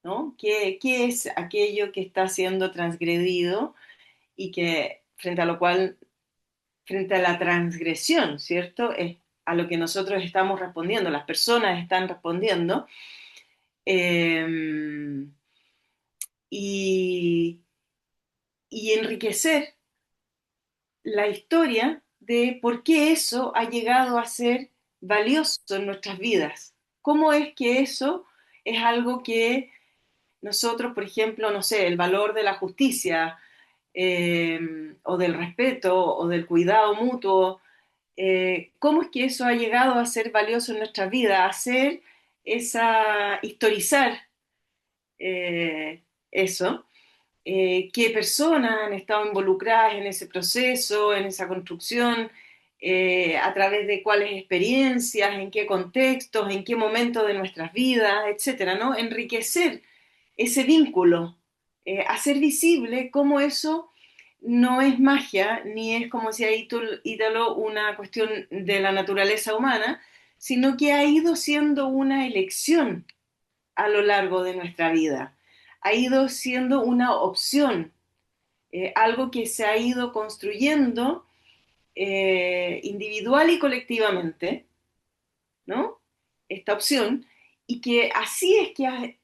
¿no? ¿Qué es aquello que está siendo transgredido y que frente a lo cual, frente a la transgresión, ¿cierto? Es a lo que nosotros estamos respondiendo, las personas están respondiendo. eh, y, y enriquecer la historia de por qué eso ha llegado a ser valioso en nuestras vidas. ¿Cómo es que eso es algo que nosotros, por ejemplo, no sé, el valor de la justicia eh, o del respeto o del cuidado mutuo, cómo es que eso ha llegado a ser valioso en nuestras vidas, hacer historizar eso, qué personas han estado involucradas en ese proceso, en esa construcción, a través de cuáles experiencias, en qué contextos, en qué momento de nuestras vidas, etcétera, ¿no? Enriquecer ese vínculo, hacer visible cómo eso no es magia, ni es como decía Ítalo, una cuestión de la naturaleza humana, sino que ha ido siendo una elección a lo largo de nuestra vida. Ha ido siendo una opción, algo que se ha ido construyendo individual y colectivamente, ¿no? Esta opción, y que así es que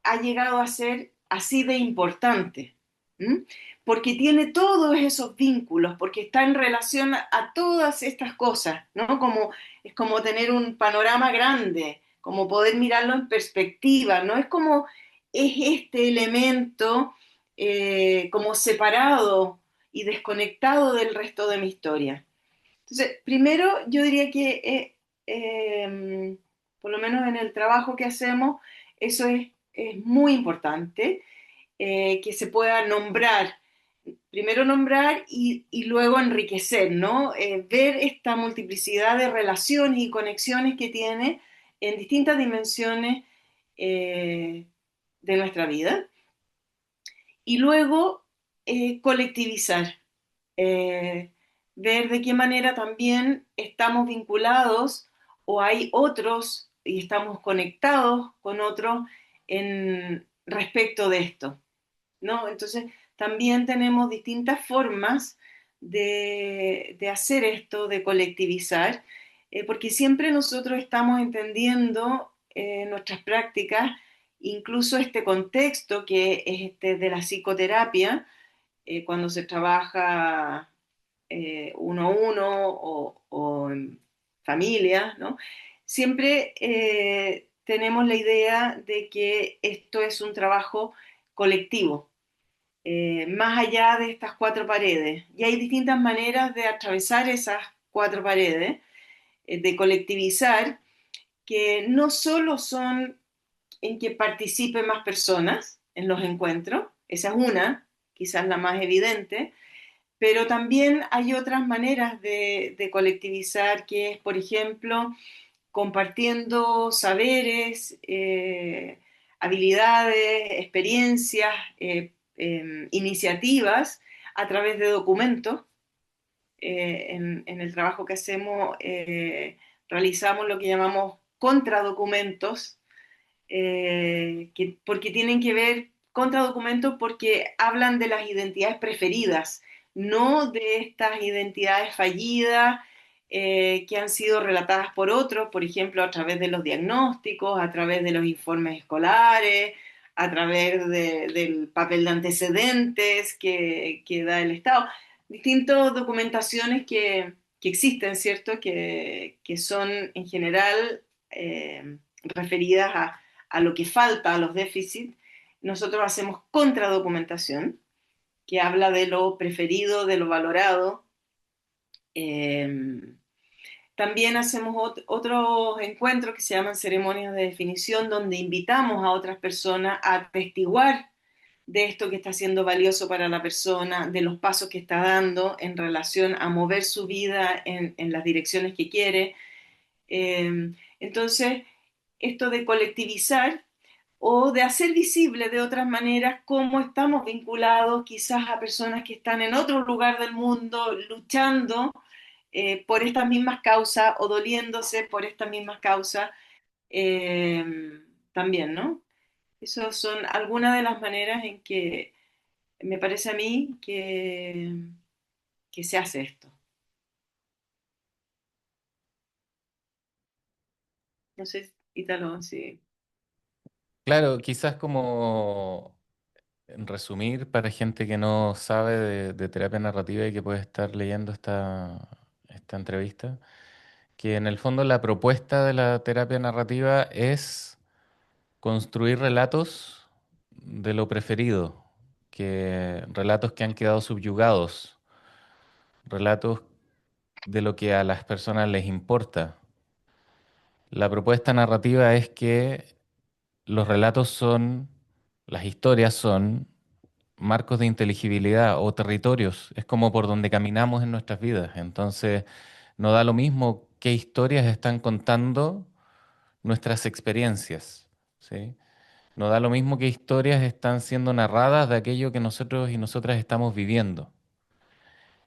ha llegado a ser así de importante, ¿m? Porque tiene todos esos vínculos, porque está en relación a todas estas cosas, ¿no? Es como tener un panorama grande, como poder mirarlo en perspectiva, ¿no? Es como es este elemento como separado y desconectado del resto de mi historia. Entonces, primero yo diría que, por lo menos en el trabajo que hacemos, eso es muy importante, que se pueda nombrar, primero nombrar y luego enriquecer, ¿no? Ver esta multiplicidad de relaciones y conexiones que tiene en distintas dimensiones eh, de nuestra vida. Y luego colectivizar, eh, ver de qué manera también estamos vinculados o hay otros y estamos conectados con otros en respecto de esto, ¿no? Entonces, también tenemos distintas formas de hacer esto, de colectivizar, porque siempre nosotros estamos entendiendo nuestras prácticas, incluso este contexto que es este de la psicoterapia, cuando se trabaja uno a uno o en familia, ¿no? Siempre tenemos la idea de que esto es un trabajo colectivo, más allá de estas cuatro paredes. Y hay distintas maneras de atravesar esas cuatro paredes, de colectivizar, que no solo son en que participen más personas en los encuentros, esa es una, quizás la más evidente, pero también hay otras maneras de colectivizar, que es, por ejemplo, compartiendo saberes, habilidades, experiencias, iniciativas a través de documentos. En el trabajo que hacemos realizamos lo que llamamos contradocumentos, porque tienen que ver contradocumentos porque hablan de las identidades preferidas, no de estas identidades fallidas que han sido relatadas por otros, por ejemplo, a través de los diagnósticos, a través de los informes escolares, a través del papel de antecedentes que da el Estado. Distintas documentaciones que existen, ¿cierto? Que son en general referidas a lo que falta, a los déficits. Nosotros hacemos contradocumentación, que habla de lo preferido, de lo valorado. Eh, También hacemos otros encuentros que se llaman ceremonias de definición, donde invitamos a otras personas a atestiguar de esto que está siendo valioso para la persona, de los pasos que está dando en relación a mover su vida en las direcciones que quiere. Entonces, esto de colectivizar o de hacer visible de otras maneras cómo estamos vinculados quizás a personas que están en otro lugar del mundo luchando por estas mismas causas o doliéndose por estas mismas causas eh, también, ¿no? Esas son algunas de las maneras en que me parece a mí que se hace esto. No sé, Ítalo, sí.
Claro, quizás como en resumir para gente que no sabe de terapia narrativa y que puede estar leyendo esta entrevista, que en el fondo la propuesta de la terapia narrativa es construir relatos de lo preferido, relatos que han quedado subyugados, relatos de lo que a las personas les importa. La propuesta narrativa es que los relatos son, las historias son marcos de inteligibilidad o territorios, es como por donde caminamos en nuestras vidas. Entonces, no da lo mismo qué historias están contando nuestras experiencias, ¿sí? No da lo mismo qué historias están siendo narradas de aquello que nosotros y nosotras estamos viviendo.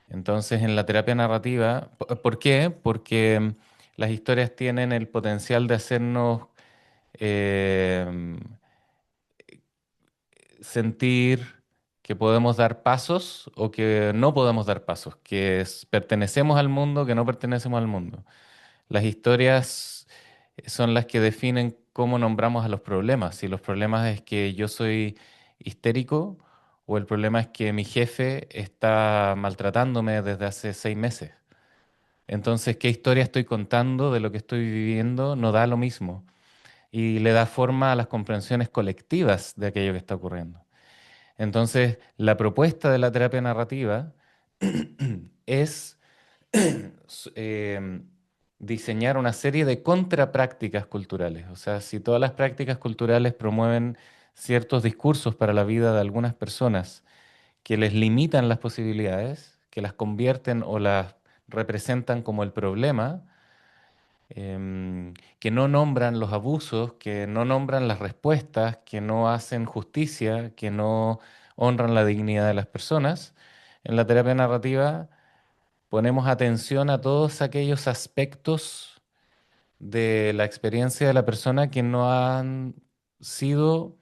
Entonces, en la terapia narrativa, ¿por qué? Porque las historias tienen el potencial de hacernos eh, sentir que podemos dar pasos o que no podemos dar pasos, pertenecemos al mundo, que no pertenecemos al mundo. Las historias son las que definen cómo nombramos a los problemas. Si los problemas es que yo soy histérico o el problema es que mi jefe está maltratándome desde hace 6 meses. Entonces, ¿qué historia estoy contando de lo que estoy viviendo? No da lo mismo y le da forma a las comprensiones colectivas de aquello que está ocurriendo. Entonces, la propuesta de la terapia narrativa es eh, diseñar una serie de contraprácticas culturales. O sea, si todas las prácticas culturales promueven ciertos discursos para la vida de algunas personas que les limitan las posibilidades, que las convierten o las representan como el problema, que no nombran los abusos, que no nombran las respuestas, que no hacen justicia, que no honran la dignidad de las personas, en la terapia narrativa ponemos atención a todos aquellos aspectos de la experiencia de la persona que sido,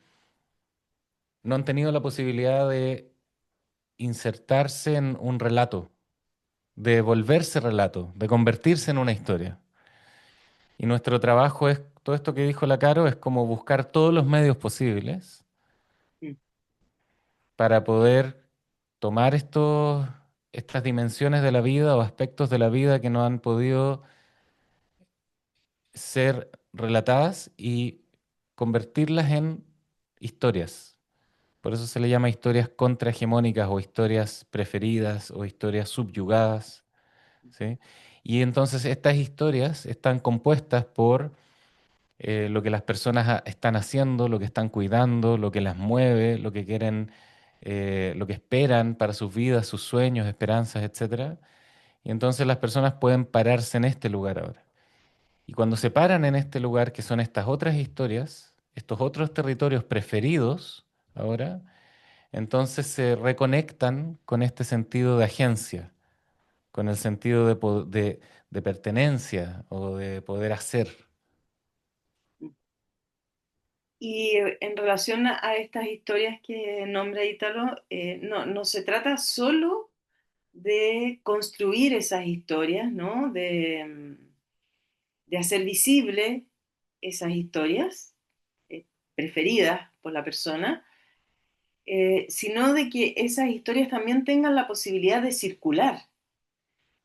no han tenido la posibilidad de insertarse en un relato, de volverse relato, de convertirse en una historia. Y nuestro trabajo es, todo esto que dijo la Caro, es como buscar todos los medios posibles
Mm.
para poder tomar estas dimensiones de la vida o aspectos de la vida que no han podido ser relatadas y convertirlas en historias. Por eso se le llama historias contrahegemónicas o historias preferidas o historias subyugadas, ¿sí? Y entonces estas historias están compuestas por lo que las personas están haciendo, lo que están cuidando, lo que las mueve, lo que quieren, lo que esperan para sus vidas, sus sueños, esperanzas, etcétera. Y entonces las personas pueden pararse en este lugar ahora. Y cuando se paran en este lugar, que son estas otras historias, estos otros territorios preferidos ahora, entonces se reconectan con este sentido de agencia, con el sentido de pertenencia o de poder hacer.
Y en relación a estas historias que nombra Ítalo, no se trata solo de construir esas historias, ¿no? De hacer visible esas historias preferidas por la persona, sino de que esas historias también tengan la posibilidad de circular,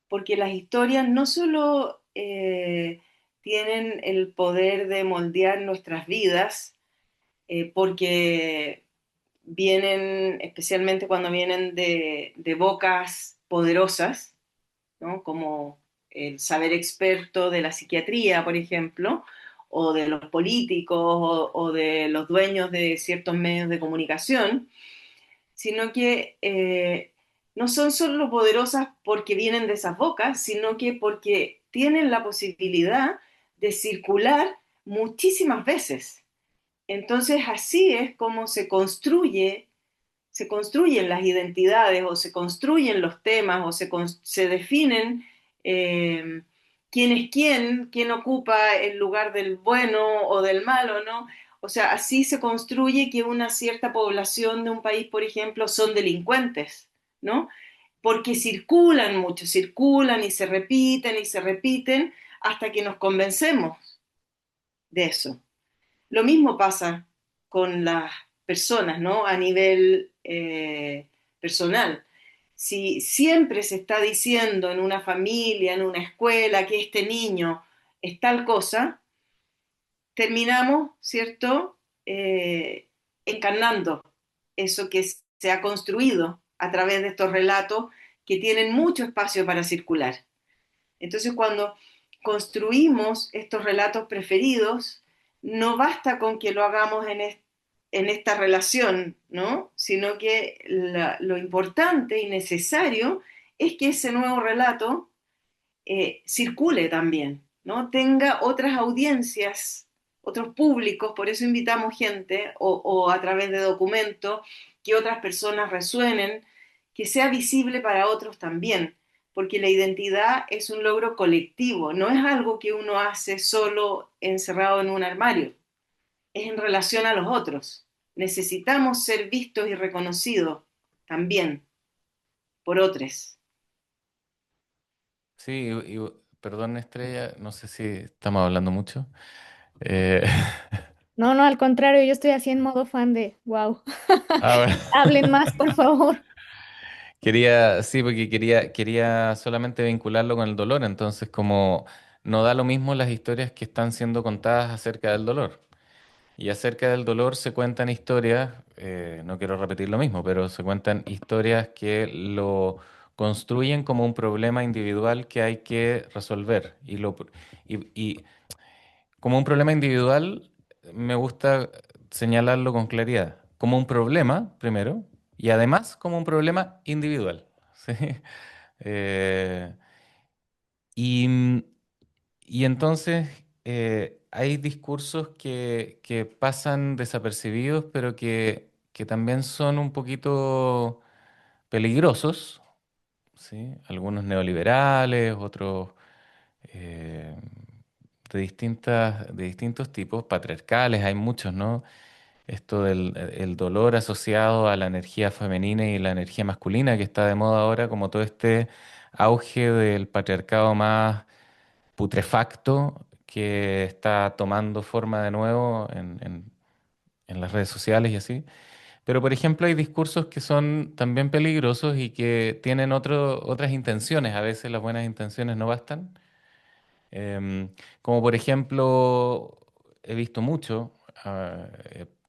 porque las historias no solo tienen el poder de moldear nuestras vidas, porque vienen, especialmente cuando vienen de bocas poderosas, ¿no? Como el saber experto de la psiquiatría, por ejemplo, o de los políticos o de los dueños de ciertos medios de comunicación, sino que no son solo poderosas porque vienen de esas bocas, sino que porque tienen la posibilidad de circular muchísimas veces. Entonces así es como se construyen las identidades o se construyen los temas o se definen eh, quién es quién ocupa el lugar del bueno o del malo, ¿no? O sea, así se construye que una cierta población de un país, por ejemplo, son delincuentes, ¿no? Porque circulan mucho, circulan y se repiten hasta que nos convencemos de eso. Lo mismo pasa con las personas, ¿no? A nivel personal. Si siempre se está diciendo en una familia, en una escuela, que este niño es tal cosa, terminamos, ¿cierto? Encarnando eso que se ha construido a través de estos relatos que tienen mucho espacio para circular. Entonces, cuando construimos estos relatos preferidos, no basta con que lo hagamos en esta relación, ¿no? Sino que lo importante y necesario es que ese nuevo relato circule también, ¿no? Tenga otras audiencias, otros públicos, por eso invitamos gente o a través de documentos que otras personas resuenen, que sea visible para otros también, porque la identidad es un logro colectivo, no es algo que uno hace solo encerrado en un armario, es en relación a los otros. Necesitamos ser vistos y reconocidos también por otros.
Sí, perdón, Estrella, no sé si estamos hablando mucho. Eh,
No, no, al contrario, yo estoy así en modo fan de, wow.
ah, bueno.
Hablen más, por favor.
Quería, sí, porque quería solamente vincularlo con el dolor, entonces como no da lo mismo las historias que están siendo contadas acerca del dolor. Y acerca del dolor se cuentan historias, no quiero repetir lo mismo, pero se cuentan historias que lo construyen como un problema individual que hay que resolver. Y como un problema individual, me gusta señalarlo con claridad, como un problema, primero, y además como un problema individual. ¿Sí? Eh, y, y entonces hay discursos que pasan desapercibidos, pero que también son un poquito peligrosos, ¿sí? Algunos neoliberales, otros eh, de distintos tipos, patriarcales, hay muchos, ¿no? Esto del el dolor asociado a la energía femenina y la energía masculina que está de moda ahora, como todo este auge del patriarcado más putrefacto que está tomando forma de nuevo en las redes sociales y así. Pero, por ejemplo, hay discursos que son también peligrosos y que tienen otras intenciones. A veces las buenas intenciones no bastan. Como por ejemplo, he visto mucho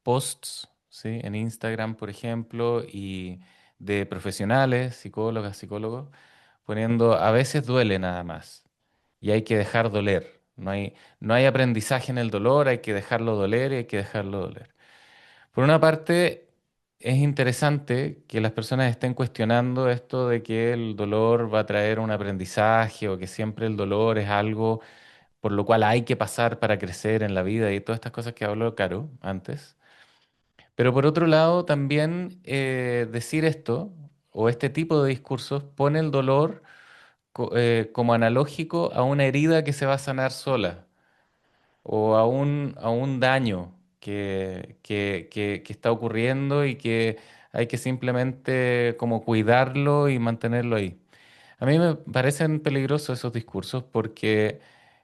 posts, ¿sí? En Instagram, por ejemplo, y de profesionales, psicólogas, psicólogos, poniendo a veces duele nada más y hay que dejar doler. No hay aprendizaje en el dolor, hay que dejarlo doler y hay que dejarlo doler. Por una parte, es interesante que las personas estén cuestionando esto de que el dolor va a traer un aprendizaje o que siempre el dolor es algo por lo cual hay que pasar para crecer en la vida y todas estas cosas que habló Caro antes. Pero por otro lado, también decir esto o este tipo de discursos pone el dolor como analógico a una herida que se va a sanar sola o a un daño que está ocurriendo y que hay que simplemente como cuidarlo y mantenerlo ahí. A mí me parecen peligrosos esos discursos porque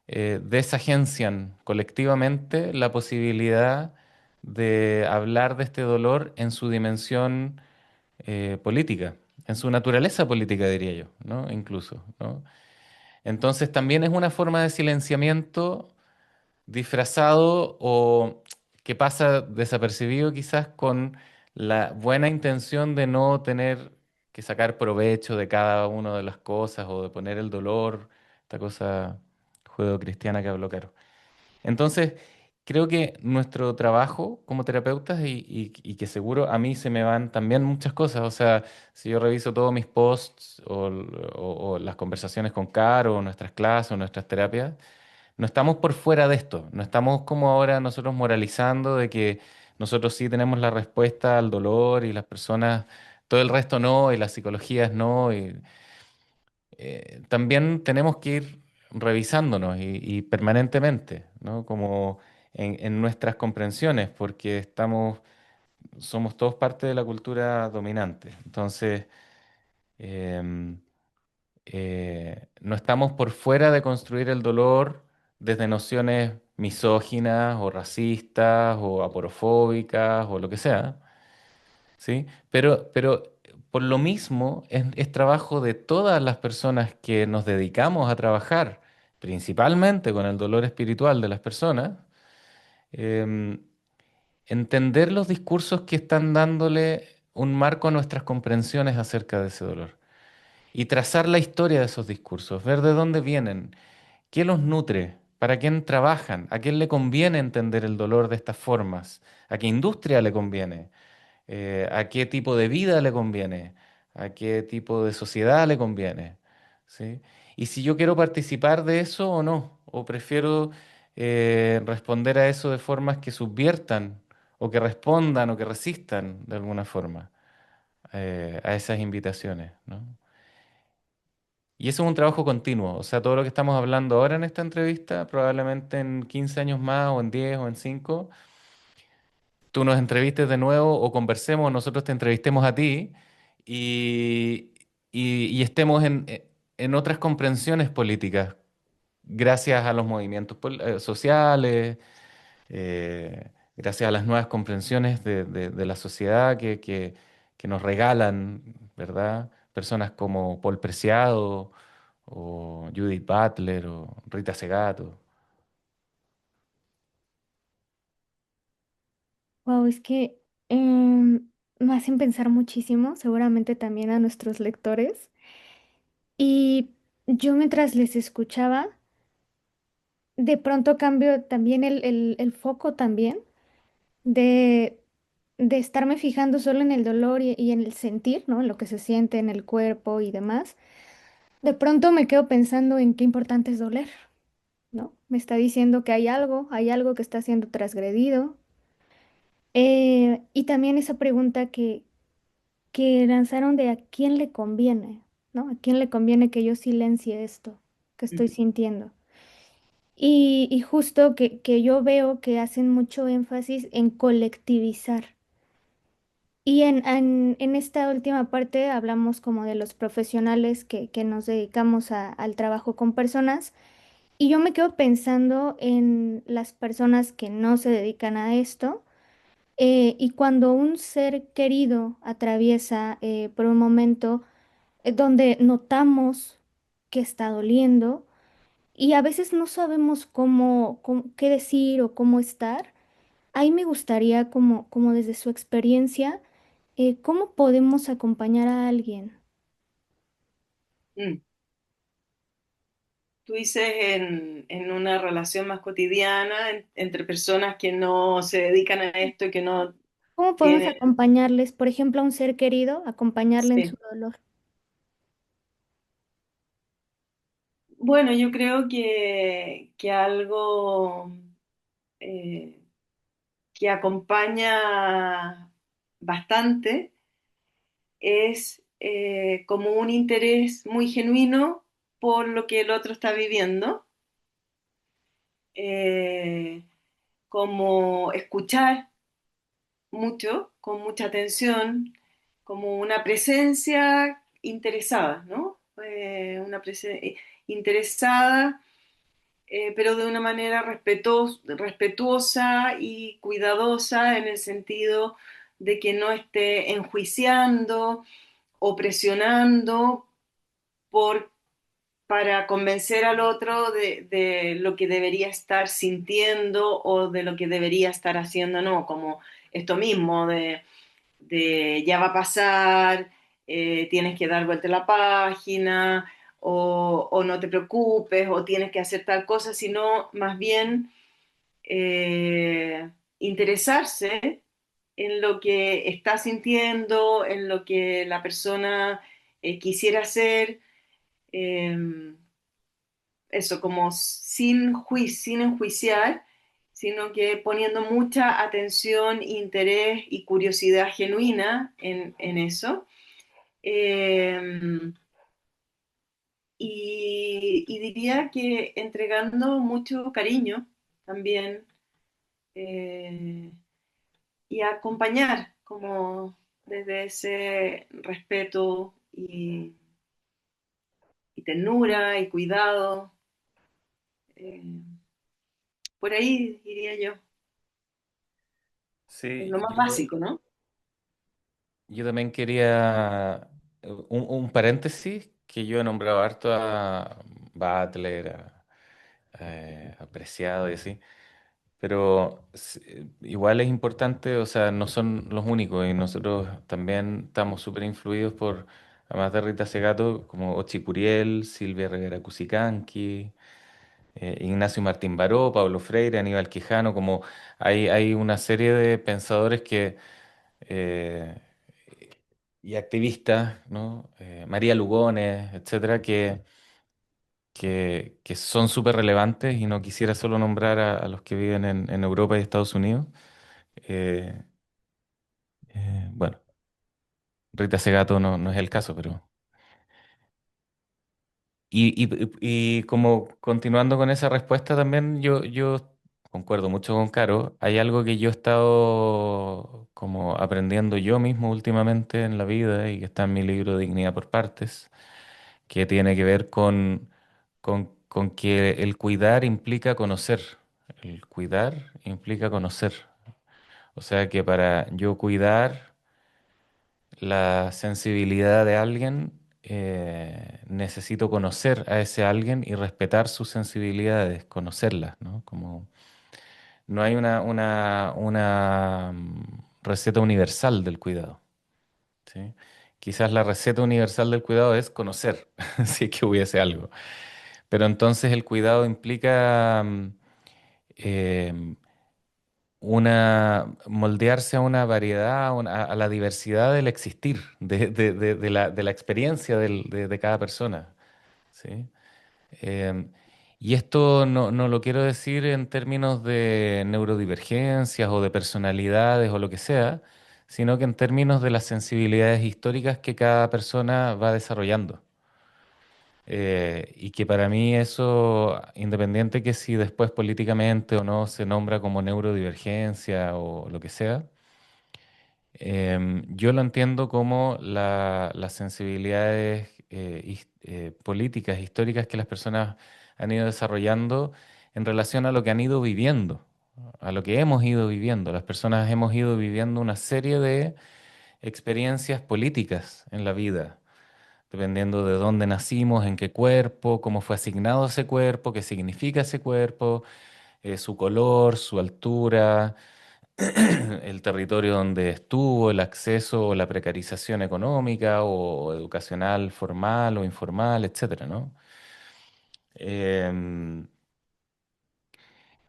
desagencian colectivamente la posibilidad de hablar de este dolor en su dimensión política, en su naturaleza política, diría yo, ¿no? Incluso, ¿no? Entonces también es una forma de silenciamiento disfrazado o que pasa desapercibido quizás con la buena intención de no tener que sacar provecho de cada una de las cosas o de poner el dolor, esta cosa judeocristiana que habló Caro. Entonces, creo que nuestro trabajo como terapeutas y que seguro a mí se me van también muchas cosas, o sea, si yo reviso todos mis posts o las conversaciones con Caro, o nuestras clases o nuestras terapias, no estamos por fuera de esto, no estamos como ahora nosotros moralizando de que nosotros sí tenemos la respuesta al dolor y las personas, todo el resto no, y las psicologías no. También tenemos que ir revisándonos y permanentemente, ¿no? Como en nuestras comprensiones, porque somos todos parte de la cultura dominante. Entonces, em, no estamos por fuera de construir el dolor desde nociones misóginas o racistas o aporofóbicas o lo que sea, ¿sí? Pero por lo mismo es trabajo de todas las personas que nos dedicamos a trabajar principalmente con el dolor espiritual de las personas, em, entender los discursos que están dándole un marco a nuestras comprensiones acerca de ese dolor y trazar la historia de esos discursos, ver de dónde vienen, qué los nutre, para quién trabajan, a quién le conviene entender el dolor de estas formas, a qué industria le conviene, a qué tipo de vida le conviene, a qué tipo de sociedad le conviene, ¿sí? Y si yo quiero participar de eso o no, o prefiero responder a eso de formas que subviertan o que respondan o que resistan de alguna forma a esas invitaciones, ¿no? Y eso es un trabajo continuo, o sea, todo lo que estamos hablando ahora en esta entrevista, probablemente en 15 años más, o en 10 o en 5 tú nos entrevistes de nuevo o conversemos, nosotros te entrevistemos a ti y, y estemos en otras comprensiones políticas, gracias a los movimientos sociales, gracias a las nuevas comprensiones de la sociedad que nos regalan, ¿verdad? Personas como Paul Preciado o Judith Butler o Rita Segato.
Wow, es que me hacen pensar muchísimo, seguramente también a nuestros lectores. Y yo mientras les escuchaba, de pronto cambio también el foco también de, de estarme fijando solo en el dolor y en el sentir, ¿no? En lo que se siente en el cuerpo y demás. De pronto me quedo pensando en qué importante es doler, ¿no? Me está diciendo que hay algo que está siendo transgredido. Y también esa pregunta que lanzaron de a quién le conviene, ¿no? ¿A quién le conviene que yo silencie esto que estoy sintiendo? Y justo que yo veo que hacen mucho énfasis en colectivizar. Y en esta última parte hablamos como de los profesionales que nos dedicamos al trabajo con personas. Y yo me quedo pensando en las personas que no se dedican a esto. Y cuando un ser querido atraviesa por un momento donde notamos que está doliendo y a veces no sabemos qué decir o cómo estar, ahí me gustaría como desde su experiencia, cómo podemos acompañar a alguien.
Mm. Tú dices en una relación más cotidiana entre personas que no se dedican a esto y que no
¿Cómo podemos
tienen...
acompañarles, por ejemplo, a un ser querido, acompañarle en su
Sí.
dolor?
Bueno, yo creo que algo eh, que acompaña bastante es como un interés muy genuino por lo que el otro está viviendo. Eh, como escuchar mucho, con mucha atención, como una presencia interesada, ¿no? Una presencia interesada, pero de una manera respetuosa y cuidadosa en el sentido de que no esté enjuiciando o presionando por, para convencer al otro de lo que debería estar sintiendo o de lo que debería estar haciendo, no, como esto mismo de ya va a pasar, tienes que dar vuelta a la página, o no te preocupes, o tienes que hacer tal cosa, sino más bien interesarse en lo que está sintiendo, en lo que la persona quisiera hacer, eh, eso, como sin enjuiciar, sino que poniendo mucha atención, interés y curiosidad genuina en eso. Eh, y diría que entregando mucho cariño también, eh, y acompañar como desde ese respeto y ternura y cuidado. eh, por ahí diría yo, es
Sí,
lo más básico, ¿no?
yo también quería un paréntesis que yo he nombrado harto a Butler, apreciado y así. Pero igual es importante, o sea, no son los únicos y nosotros también estamos súper influidos por, además de Rita Segato, como Ochi Curiel, Silvia Rivera Cusicanqui, Ignacio Martín Baró, Pablo Freire, Aníbal Quijano, como hay una serie de pensadores que, eh, y activistas, ¿no? María Lugones, etcétera, que son súper relevantes y no quisiera solo nombrar a los que viven en Europa y Estados Unidos. Eh, bueno, Rita Segato no es el caso, pero... Y como continuando con esa respuesta también, yo concuerdo mucho con Caro. Hay algo que yo he estado como aprendiendo yo mismo últimamente en la vida y que está en mi libro Dignidad por Partes, que tiene que ver con que el cuidar implica conocer. El cuidar implica conocer. O sea que para yo cuidar la sensibilidad de alguien, necesito conocer a ese alguien y respetar sus sensibilidades, conocerlas, ¿no? Como no hay una receta universal del cuidado, ¿sí? Quizás la receta universal del cuidado es conocer, si es que hubiese algo. Pero entonces el cuidado implica em, moldearse a una variedad, a la diversidad del existir, de la experiencia de cada persona, ¿sí? Em, y esto no lo quiero decir en términos de neurodivergencias o de personalidades o lo que sea, sino que en términos de las sensibilidades históricas que cada persona va desarrollando. Y que para mí eso, independiente que si después políticamente o no se nombra como neurodivergencia o lo que sea, yo lo entiendo como las sensibilidades políticas, históricas que las personas han ido desarrollando en relación a lo que han ido viviendo, a lo que hemos ido viviendo. Las personas hemos ido viviendo una serie de experiencias políticas en la vida dependiendo de dónde nacimos, en qué cuerpo, cómo fue asignado ese cuerpo, qué significa ese cuerpo, su color, su altura, el territorio donde estuvo, el acceso o la precarización económica o educacional formal o informal, etcétera, ¿no? Em,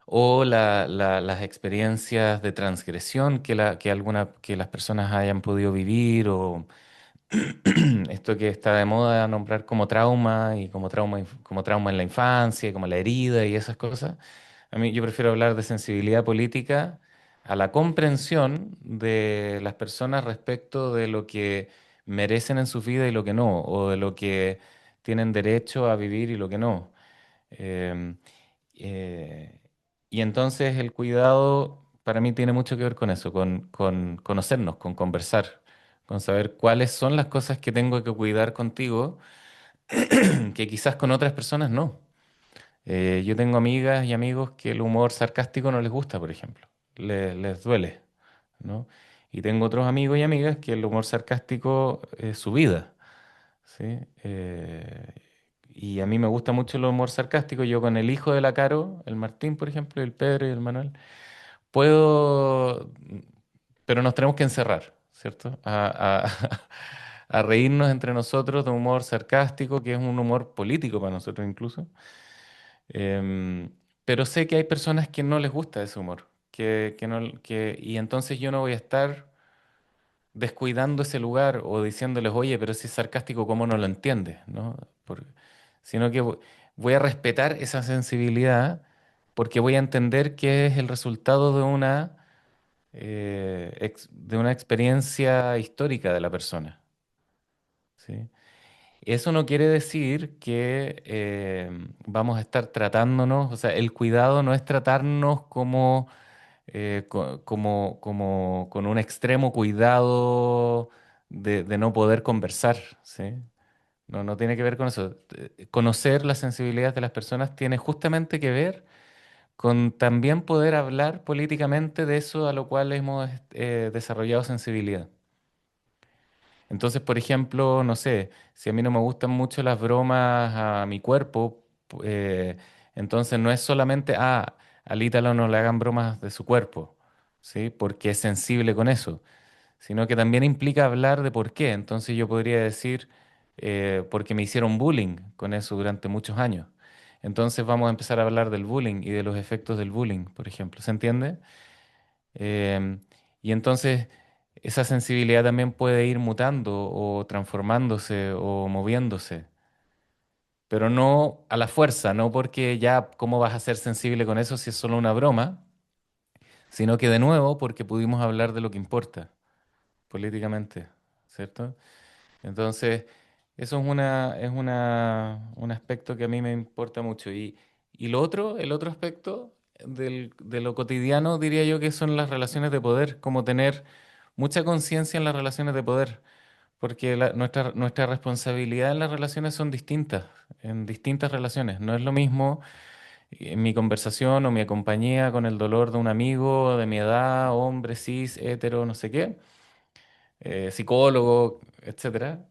o las experiencias de transgresión que las personas hayan podido vivir o esto que está de moda nombrar como trauma y como trauma en la infancia, y como la herida y esas cosas. A mí yo prefiero hablar de sensibilidad política a la comprensión de las personas respecto de lo que merecen en su vida y lo que no, o de lo que tienen derecho a vivir y lo que no. Em, eh, Y entonces el cuidado para mí tiene mucho que ver con eso, con conocernos, con conversar, con saber cuáles son las cosas que tengo que cuidar contigo, que quizás con otras personas no. Yo tengo amigas y amigos que el humor sarcástico no les gusta, por ejemplo, les duele, ¿no? Y tengo otros amigos y amigas que el humor sarcástico es su vida, ¿sí? Y a mí me gusta mucho el humor sarcástico. Yo con el hijo de la Caro, el Martín, por ejemplo, el Pedro y el Manuel, puedo, pero nos tenemos que encerrar, ¿cierto? A reírnos entre nosotros de humor sarcástico, que es un humor político para nosotros incluso. Em, pero sé que hay personas que no les gusta ese humor, que no, y entonces yo no voy a estar descuidando ese lugar o diciéndoles, oye, pero si es sarcástico, ¿cómo no lo entiendes? ¿No? Sino que voy a respetar esa sensibilidad porque voy a entender que es el resultado de una experiencia histórica de la persona, ¿sí? Eso no quiere decir que vamos a estar tratándonos, o sea, el cuidado no es tratarnos como, con un extremo cuidado de no poder conversar, ¿sí? No, no tiene que ver con eso. Conocer las sensibilidades de las personas tiene justamente que ver con también poder hablar políticamente de eso a lo cual hemos desarrollado sensibilidad. Entonces, por ejemplo, no sé, si a mí no me gustan mucho las bromas a mi cuerpo, entonces no es solamente, al Ítalo no le hagan bromas de su cuerpo, ¿sí? Porque es sensible con eso, sino que también implica hablar de por qué. Entonces yo podría decir, porque me hicieron bullying con eso durante muchos años. Entonces vamos a empezar a hablar del bullying y de los efectos del bullying, por ejemplo. ¿Se entiende? Em, y entonces esa sensibilidad también puede ir mutando o transformándose o moviéndose, pero no a la fuerza, no porque ya cómo vas a ser sensible con eso si es solo una broma, sino que de nuevo porque pudimos hablar de lo que importa políticamente, ¿cierto? Entonces, eso un aspecto que a mí me importa mucho. Y lo otro, el otro aspecto de lo cotidiano, diría yo que son las relaciones de poder, como tener mucha conciencia en las relaciones de poder, porque nuestra responsabilidad en las relaciones son distintas, en distintas relaciones. No es lo mismo en mi conversación o mi compañía con el dolor de un amigo de mi edad, hombre, cis, hetero, no sé qué, psicólogo, etcétera,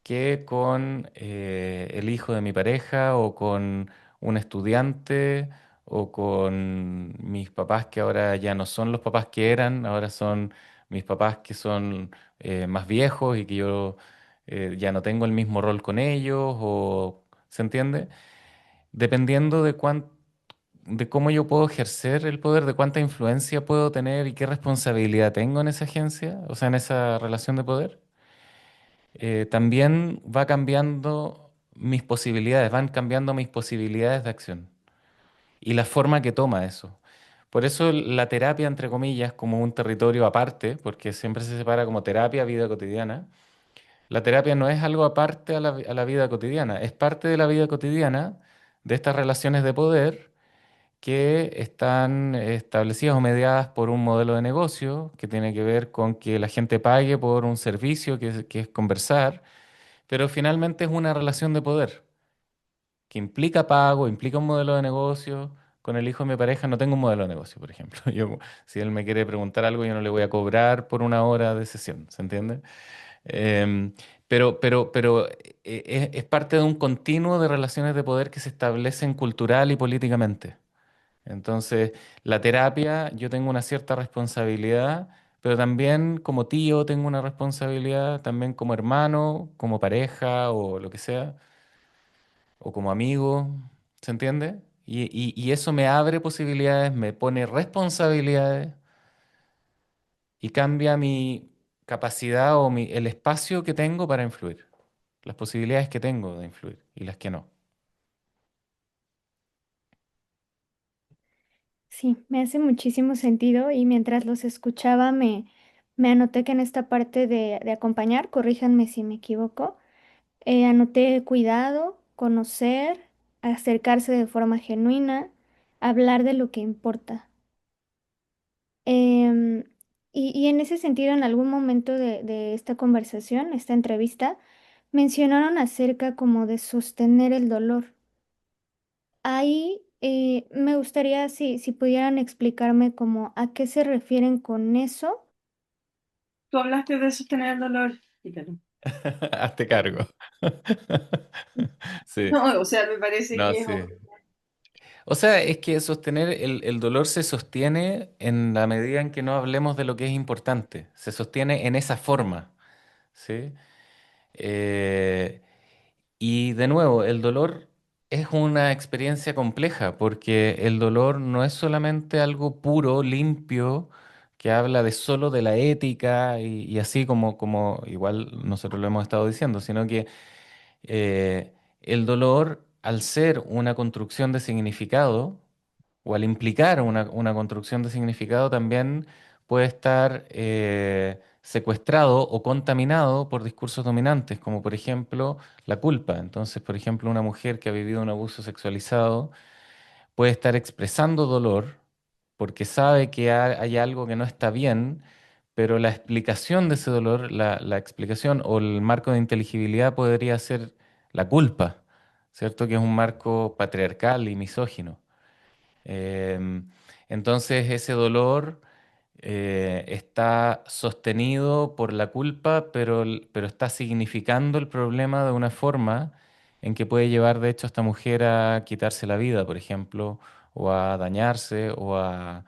que con el hijo de mi pareja o con un estudiante o con mis papás que ahora ya no son los papás que eran, ahora son mis papás que son más viejos y que yo ya no tengo el mismo rol con ellos, o ¿se entiende? Dependiendo de cómo yo puedo ejercer el poder, de cuánta influencia puedo tener y qué responsabilidad tengo en esa agencia, o sea, en esa relación de poder, también va cambiando mis posibilidades, van cambiando mis posibilidades de acción y la forma que toma eso. Por eso la terapia, entre comillas, como un territorio aparte, porque siempre se separa como terapia, vida cotidiana. La terapia no es algo aparte a la vida cotidiana, es parte de la vida cotidiana de estas relaciones de poder que están establecidas o mediadas por un modelo de negocio que tiene que ver con que la gente pague por un servicio que es conversar, pero finalmente es una relación de poder que implica pago, implica un modelo de negocio. Con el hijo de mi pareja no tengo un modelo de negocio, por ejemplo. Yo, si él me quiere preguntar algo, yo no le voy a cobrar por una hora de sesión, ¿se entiende? Em, pero es parte de un continuo de relaciones de poder que se establecen cultural y políticamente. Entonces, la terapia, yo tengo una cierta responsabilidad, pero también como tío tengo una responsabilidad, también como hermano, como pareja o lo que sea, o como amigo, ¿se entiende? Y eso me abre posibilidades, me pone responsabilidades y cambia mi capacidad o el espacio que tengo para influir, las posibilidades que tengo de influir y las que no.
Sí, me hace muchísimo sentido y mientras los escuchaba me anoté que en esta parte de acompañar, corríjanme si me equivoco, anoté cuidado, conocer, acercarse de forma genuina, hablar de lo que importa. Em, y en ese sentido, en algún momento de esta conversación, esta entrevista, mencionaron acerca como de sostener el dolor. Ahí me gustaría si pudieran explicarme como a qué se refieren con eso.
Tú hablaste de sostener el dolor. Quítalo.
Hazte cargo. Sí,
No, o sea, me parece
no,
que es...
sí. O sea, es que sostener el dolor se sostiene en la medida en que no hablemos de lo que es importante. Se sostiene en esa forma, ¿sí? Eh, y de nuevo, el dolor es una experiencia compleja porque el dolor no es solamente algo puro, limpio, que habla de solo de la ética y así como igual nosotros lo hemos estado diciendo, sino que el dolor, al ser una construcción de significado, o al implicar una construcción de significado, también puede estar secuestrado o contaminado por discursos dominantes, como por ejemplo la culpa. Entonces, por ejemplo, una mujer que ha vivido un abuso sexualizado puede estar expresando dolor porque sabe que hay algo que no está bien, pero la explicación de ese dolor, la explicación o el marco de inteligibilidad podría ser la culpa, ¿cierto? Que es un marco patriarcal y misógino. Em, entonces ese dolor está sostenido por la culpa, pero está significando el problema de una forma en que puede llevar, de hecho, a esta mujer a quitarse la vida, por ejemplo, o a dañarse, o a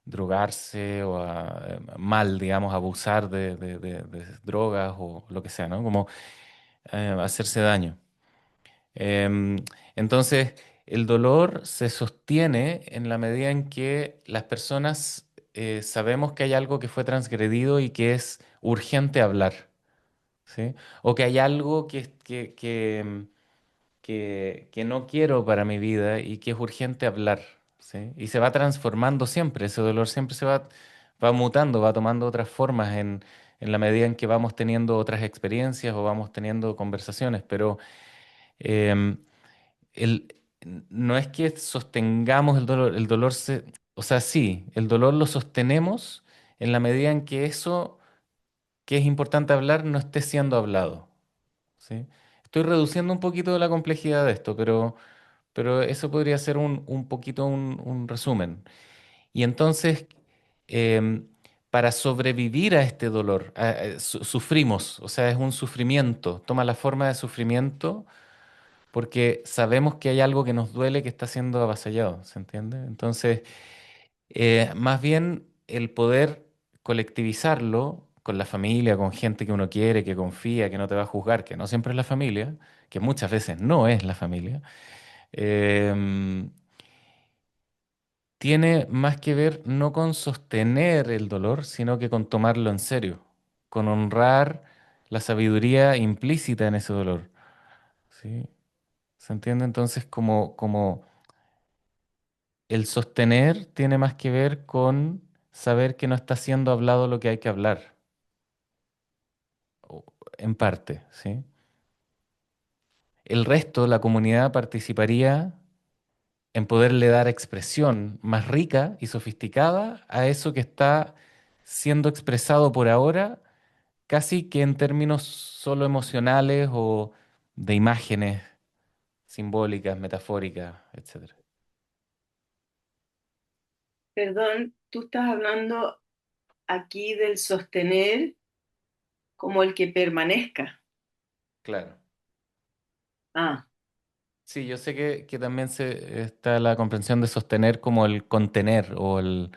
drogarse, o a mal, digamos, abusar de drogas o lo que sea, ¿no? Como hacerse daño. Em, entonces, el dolor se sostiene en la medida en que las personas sabemos que hay algo que fue transgredido y que es urgente hablar, ¿sí? O que hay algo que no quiero para mi vida y que es urgente hablar, ¿sí? Y se va transformando siempre, ese dolor siempre va mutando, va tomando otras formas en la medida en que vamos teniendo otras experiencias o vamos teniendo conversaciones, pero... em, el, no es que sostengamos el dolor o sea, sí, el dolor lo sostenemos en la medida en que eso que es importante hablar no esté siendo hablado, ¿sí? Estoy reduciendo un poquito la complejidad de esto, pero eso podría ser un poquito un resumen. Y entonces, em, para sobrevivir a este dolor, sufrimos, o sea, es un sufrimiento, toma la forma de sufrimiento porque sabemos que hay algo que nos duele que está siendo avasallado, ¿se entiende? Entonces, más bien el poder colectivizarlo con la familia, con gente que uno quiere, que confía, que no te va a juzgar, que no siempre es la familia, que muchas veces no es la familia, em, tiene más que ver no con sostener el dolor, sino que con tomarlo en serio, con honrar la sabiduría implícita en ese dolor, ¿sí? ¿Se entiende? Entonces, como el sostener tiene más que ver con saber que no está siendo hablado lo que hay que hablar, o- en parte, ¿sí? El resto, la comunidad participaría en poderle dar expresión más rica y sofisticada a eso que está siendo expresado por ahora, casi que en términos solo emocionales o de imágenes simbólicas, metafóricas, etcétera.
Perdón, tú estás hablando aquí del sostener como el que permanezca.
Claro.
Ah,
Sí, yo sé que también está la comprensión de sostener como el contener o el...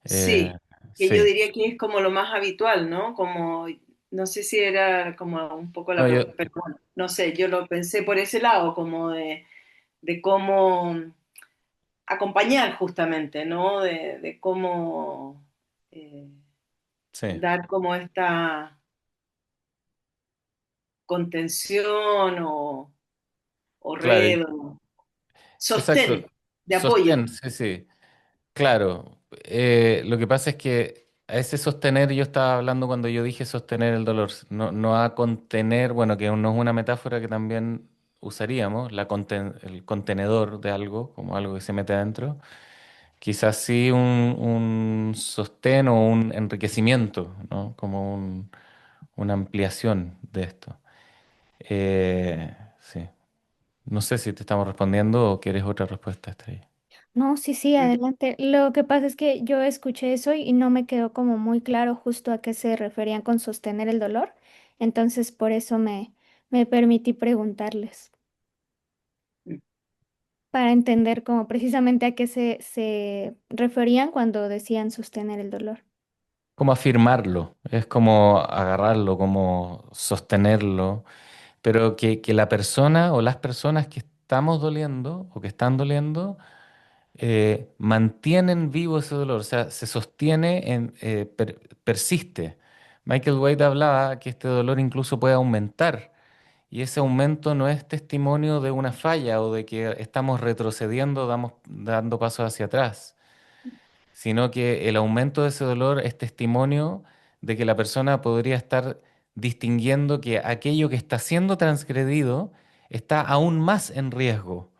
eh,
sí, que yo
sí.
diría que es como lo más habitual, ¿no? Como, no sé si era como un poco la
No, yo,
pregunta, pero bueno, no sé, yo lo pensé por ese lado, como de cómo acompañar justamente, ¿no? De cómo eh,
sí,
dar como esta contención o
claro,
red, o sostén
exacto.
de apoyo.
Sostén, sí, sí. Claro, lo que pasa es que a ese sostener yo estaba hablando cuando yo dije sostener el dolor, no a contener, bueno, que no es una metáfora que también usaríamos, el contenedor de algo, como algo que se mete adentro, quizás sí un sostén o un enriquecimiento, ¿no? Como una ampliación de esto. Sí. No sé si te estamos respondiendo o quieres otra respuesta, Estrella.
No, sí, sí,
Mm.
adelante. Lo que pasa es que yo escuché eso y no me quedó como muy claro justo a qué se referían con sostener el dolor. Entonces, por eso me permití preguntarles,
Mm.
para entender como precisamente a qué se referían cuando decían sostener el dolor.
Como afirmarlo, es como agarrarlo, como sostenerlo, pero que la persona o las personas que estamos doliendo o que están doliendo mantienen vivo ese dolor, o sea, se sostiene, persiste. Michael White hablaba que este dolor incluso puede aumentar y ese aumento no es testimonio de una falla o de que estamos retrocediendo, dando pasos hacia atrás, sino que el aumento de ese dolor es testimonio de que la persona podría estar distinguiendo que aquello que está siendo transgredido está aún más en riesgo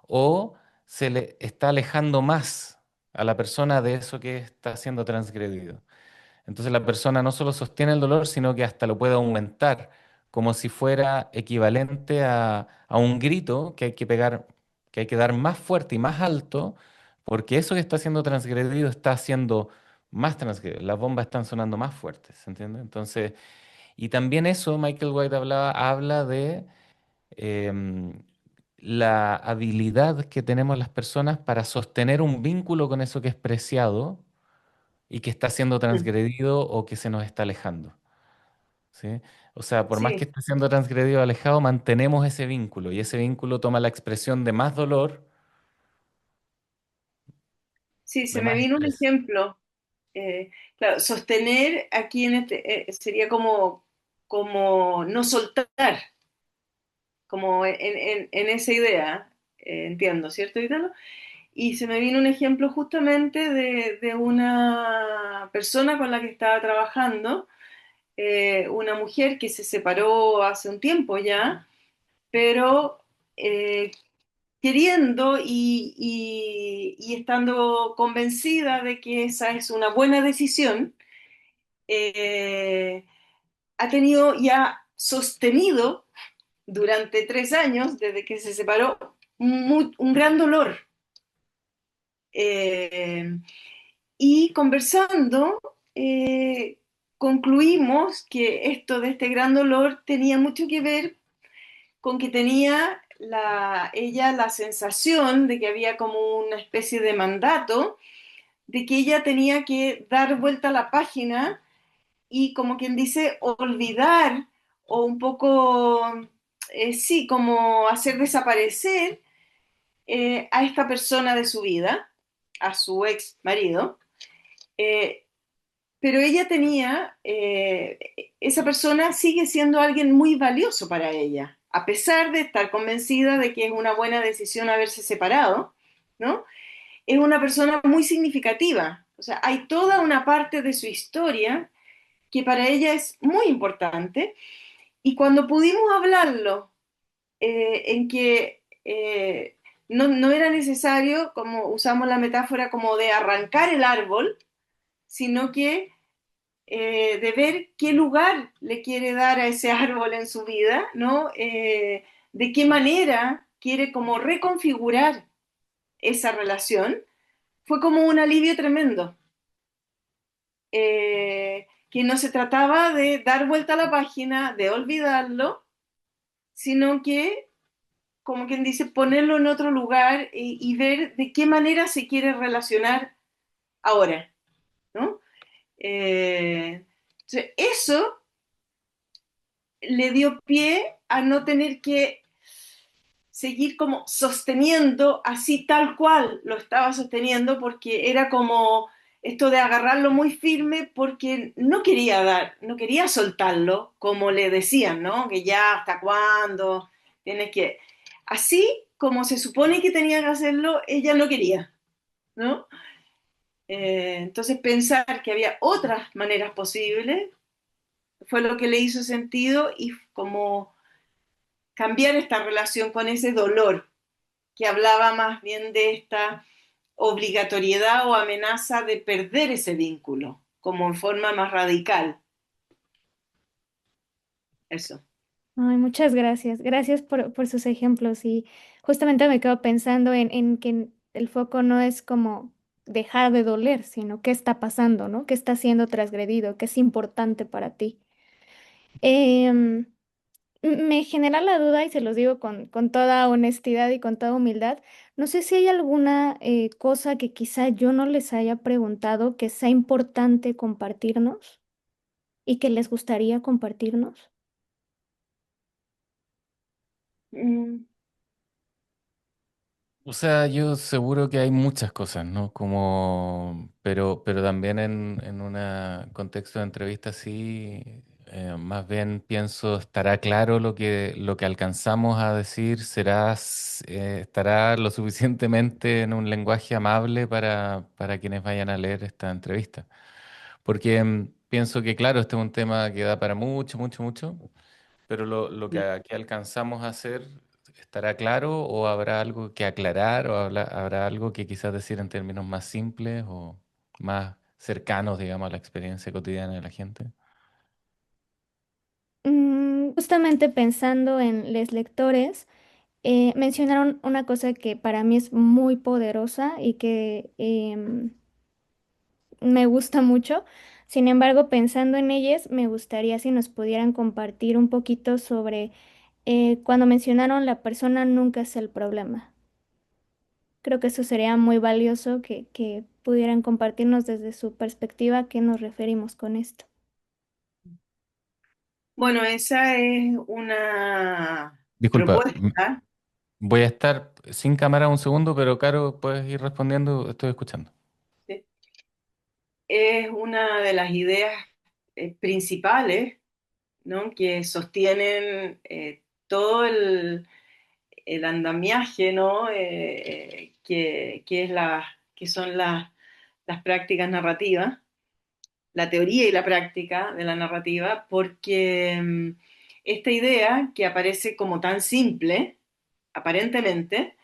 o se le está alejando más a la persona de eso que está siendo transgredido. Entonces la persona no solo sostiene el dolor, sino que hasta lo puede aumentar, como si fuera equivalente a un grito que hay que pegar, que hay que dar más fuerte y más alto, porque eso que está siendo transgredido está siendo más transgredido. Las bombas están sonando más fuertes, ¿se entiende? Entonces, y también eso, Michael White habla de em, la habilidad que tenemos las personas para sostener un vínculo con eso que es preciado y que está siendo
Mm.
transgredido o que se nos está alejando, ¿sí? O sea, por más que
Sí,
esté siendo transgredido o alejado, mantenemos ese vínculo y ese vínculo toma la expresión de más dolor,
sí,
de
se me
más
vino un
estrés.
ejemplo. Claro, sostener aquí en sería como no soltar, como en esa idea, entiendo, ¿cierto, Italo? Y se me vino un ejemplo justamente de una persona con la que estaba trabajando, una mujer que se separó hace un tiempo ya, pero eh, queriendo y estando convencida de que esa es una buena decisión, eh, ha tenido ya sostenido durante 3 años, desde que se separó, un gran dolor. Eh, y conversando, concluimos que esto de este gran dolor tenía mucho que ver con que tenía ella la sensación de que había como una especie de mandato, de que ella tenía que dar vuelta a la página y como quien dice, olvidar o un poco, sí, como hacer desaparecer a esta persona de su vida, a su ex marido. Eh, pero ella tenía, esa persona sigue siendo alguien muy valioso para ella, a pesar de estar convencida de que es una buena decisión haberse separado, ¿no? Es una persona muy significativa. O sea, hay toda una parte de su historia que para ella es muy importante. Y cuando pudimos hablarlo, en que no era necesario, como usamos la metáfora, como de arrancar el árbol, sino que de ver qué lugar le quiere dar a ese árbol en su vida, ¿no? De qué manera quiere como reconfigurar esa relación, fue como un alivio tremendo. Que no se trataba de dar vuelta a la página, de olvidarlo, sino que, como quien dice, ponerlo en otro lugar y ver de qué manera se quiere relacionar ahora, ¿no? Entonces, eso le dio pie a no tener que seguir como sosteniendo así tal cual lo estaba sosteniendo porque era como esto de agarrarlo muy firme porque no quería no quería soltarlo como le decían, ¿no? Que ya hasta cuándo tienes que... Así como se supone que tenía que hacerlo, ella no quería, ¿no? Entonces pensar que había otras maneras posibles fue lo que le hizo sentido y como cambiar esta relación con ese dolor que hablaba más bien de esta obligatoriedad o amenaza de perder ese vínculo, como en forma más radical. Eso.
Ay, muchas gracias. Gracias por sus ejemplos. Y justamente me quedo pensando en que el foco no es como dejar de doler, sino qué está pasando, ¿no? ¿Qué está siendo transgredido? ¿Qué es importante para ti? Em, Me genera la duda, y se los digo con toda honestidad y con toda humildad, no sé si hay alguna cosa que quizá yo no les haya preguntado que sea importante compartirnos y que les gustaría compartirnos.
Mm.
O sea, yo seguro que hay muchas cosas, ¿no? Pero también en un contexto de entrevista así, más bien pienso, ¿estará claro lo que alcanzamos a decir? ¿Estará lo suficientemente en un lenguaje amable para quienes vayan a leer esta entrevista? Porque pienso que, claro, este es un tema que da para mucho, mucho, mucho. Pero lo que aquí alcanzamos a hacer, ¿estará claro o habrá algo que aclarar o habrá algo que quizás decir en términos más simples o más cercanos, digamos, a la experiencia cotidiana de la gente?
Justamente pensando en los lectores, mencionaron una cosa que para mí es muy poderosa y que me gusta mucho. Sin embargo, pensando en ellas, me gustaría si nos pudieran compartir un poquito sobre cuando mencionaron la persona nunca es el problema. Creo que eso sería muy valioso que pudieran compartirnos desde su perspectiva a qué nos referimos con esto.
Bueno, esa es una
Disculpa,
propuesta,
voy a estar sin cámara un segundo, pero Caro, puedes ir respondiendo, estoy escuchando.
¿sí? Es una de las ideas principales, ¿no? Que sostienen todo el andamiaje, ¿no? Que es que son las prácticas narrativas, la teoría y la práctica de la narrativa, porque esta idea que aparece como tan simple, aparentemente,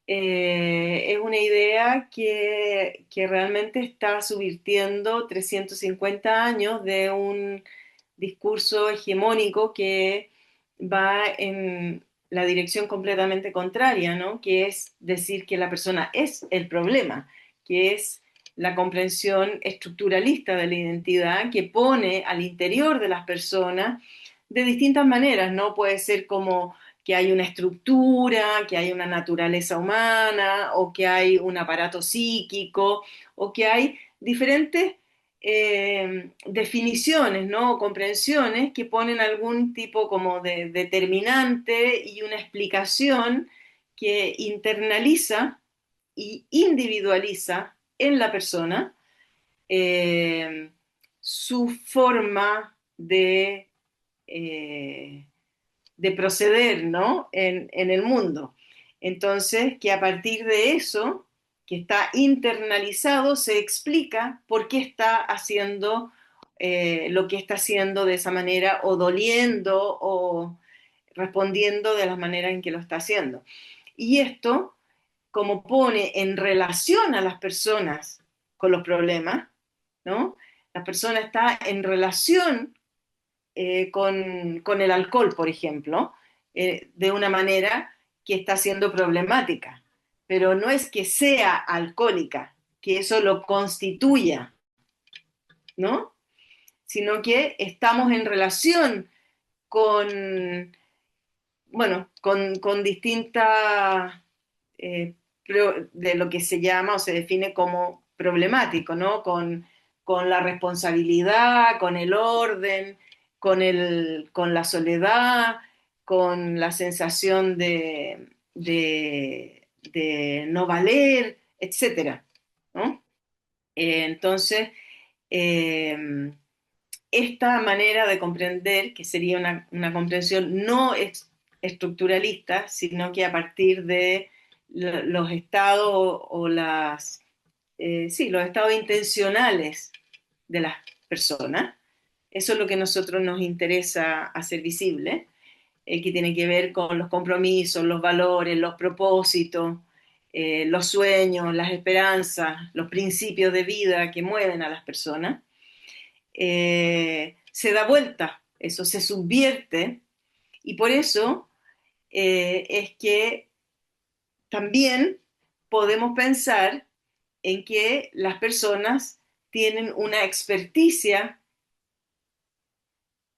es una idea que realmente está subvirtiendo 350 años de un discurso hegemónico que va en la dirección completamente contraria, ¿no? Que es decir que la persona es el problema, que es la comprensión estructuralista de la identidad que pone al interior de las personas de distintas maneras, ¿no? Puede ser como que hay una estructura, que hay una naturaleza humana, o que hay un aparato psíquico, o que hay diferentes definiciones, ¿no? O comprensiones que ponen algún tipo como de determinante y una explicación que internaliza y individualiza en la persona eh, su forma eh, de proceder, ¿no? En el mundo. Entonces, que a partir de eso, que está internalizado, se explica por qué está haciendo lo que está haciendo de esa manera, o doliendo, o respondiendo de la manera en que lo está haciendo. Y esto, como pone en relación a las personas con los problemas, ¿no? La persona está en relación con el alcohol, por ejemplo, de una manera que está siendo problemática. Pero no es que sea alcohólica, que eso lo constituya, ¿no? Sino que estamos en relación con, bueno, con distintas, eh, de lo que se llama o se define como problemático, ¿no? Con la responsabilidad, con el orden, con la soledad, con la sensación de no valer, etcétera, ¿no? Entonces, eh, esta manera de comprender, que sería una comprensión no estructuralista, sino que a partir de los estados o sí, los estados intencionales de las personas. Eso es lo que a nosotros nos interesa hacer visible, que tiene que ver con los compromisos, los valores, los propósitos, los sueños, las esperanzas, los principios de vida que mueven a las personas, se da vuelta, eso se subvierte y por eso es que también podemos pensar en que las personas tienen una experticia,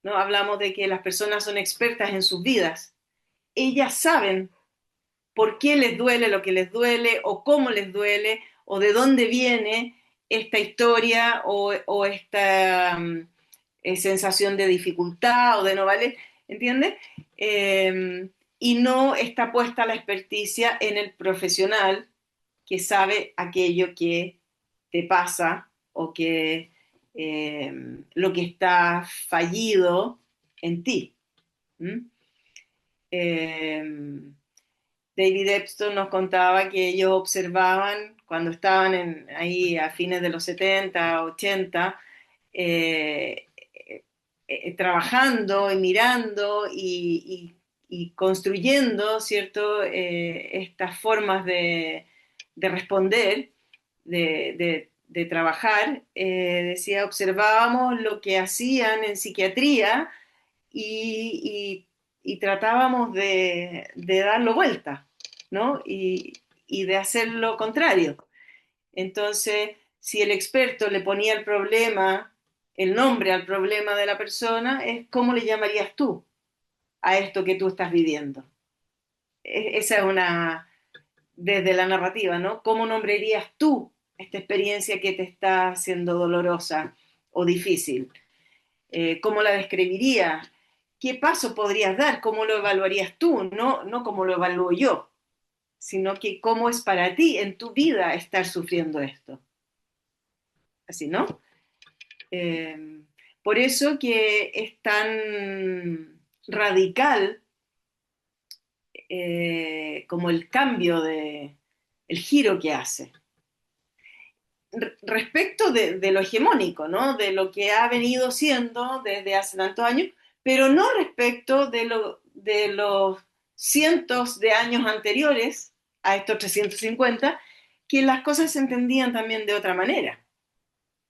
¿no? Hablamos de que las personas son expertas en sus vidas. Ellas saben por qué les duele lo que les duele, o cómo les duele, o de dónde viene esta historia o esta sensación de dificultad o de no valer, ¿entiendes? Y no está puesta la experticia en el profesional que sabe aquello que te pasa o que lo que está fallido en ti. ¿Mm? Eh, David Epstein nos contaba que ellos observaban cuando estaban ahí a fines de los 70, 80, eh, trabajando y mirando y construyendo, ¿cierto? Estas formas de responder, de trabajar. Decía, observábamos lo que hacían en psiquiatría y, y tratábamos de darlo vuelta, ¿no? Y de hacer lo contrario. Entonces, si el experto le ponía el problema, el nombre al problema de la persona, es cómo le llamarías tú a esto que tú estás viviendo. Esa es una, desde la narrativa, ¿no? ¿Cómo nombrarías tú esta experiencia que te está haciendo dolorosa o difícil? ¿Cómo la describirías? ¿Qué paso podrías dar? ¿Cómo lo evaluarías tú? No, no cómo lo evalúo yo, sino que cómo es para ti en tu vida estar sufriendo esto. Así, ¿no? Eh, por eso que es tan radical como el cambio el giro que hace. Respecto de lo hegemónico, ¿no? De lo que ha venido siendo desde hace tantos años, pero no respecto de los cientos de años anteriores a estos 350, que las cosas se entendían también de otra manera,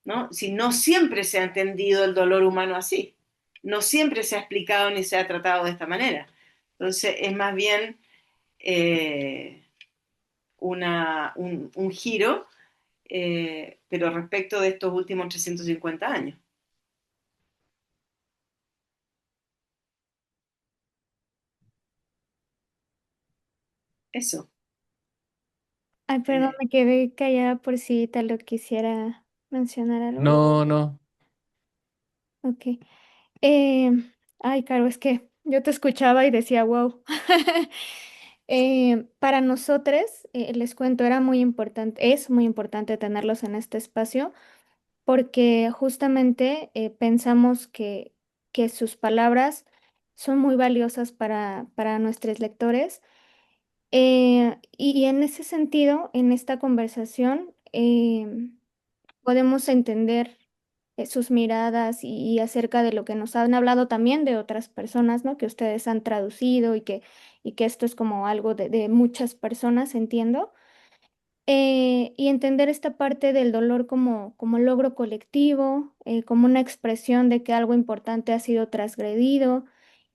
¿no? Si no siempre se ha entendido el dolor humano así, no siempre se ha explicado ni se ha tratado de esta manera. Entonces es más bien un giro, pero respecto de estos últimos 350 años. Eso.
Ay, perdón,
Eh,
me quedé callada por si tal lo quisiera mencionar algo.
No, no.
Ok. Eh, Ay, Caro, es que yo te escuchaba y decía, wow. Para nosotros, les cuento, era muy importante, es muy importante tenerlos en este espacio porque justamente pensamos que sus palabras son muy valiosas para nuestros lectores. Y en ese sentido, en esta conversación, podemos entender sus miradas y acerca de lo que nos han hablado también de otras personas, ¿no? Que ustedes han traducido y que esto es como algo de muchas personas, entiendo. Y entender esta parte del dolor como logro colectivo, como una expresión de que algo importante ha sido transgredido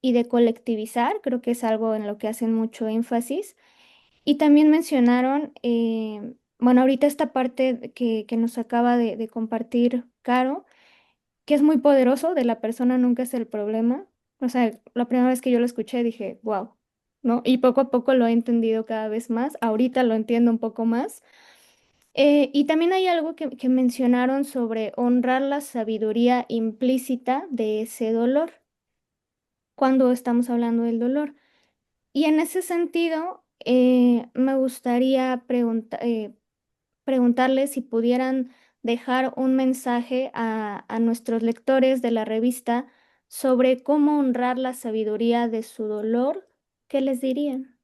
y de colectivizar, creo que es algo en lo que hacen mucho énfasis. Y también mencionaron, bueno, ahorita esta parte que nos acaba de compartir Caro, que es muy poderoso, de la persona nunca es el problema. O sea, la primera vez que yo lo escuché dije, wow, ¿no? Y poco a poco lo he entendido cada vez más. Ahorita lo entiendo un poco más. Y también hay algo que mencionaron sobre honrar la sabiduría implícita de ese dolor, cuando estamos hablando del dolor. Y en ese sentido, me gustaría preguntarles si pudieran dejar un mensaje a nuestros lectores de la revista sobre cómo honrar la sabiduría de su dolor. ¿Qué les dirían?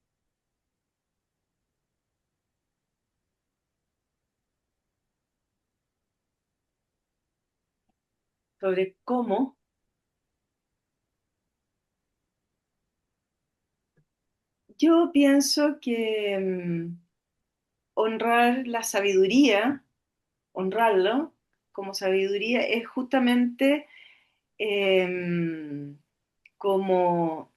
sobre cómo yo pienso que honrar la sabiduría, honrarlo como sabiduría, es justamente eh, como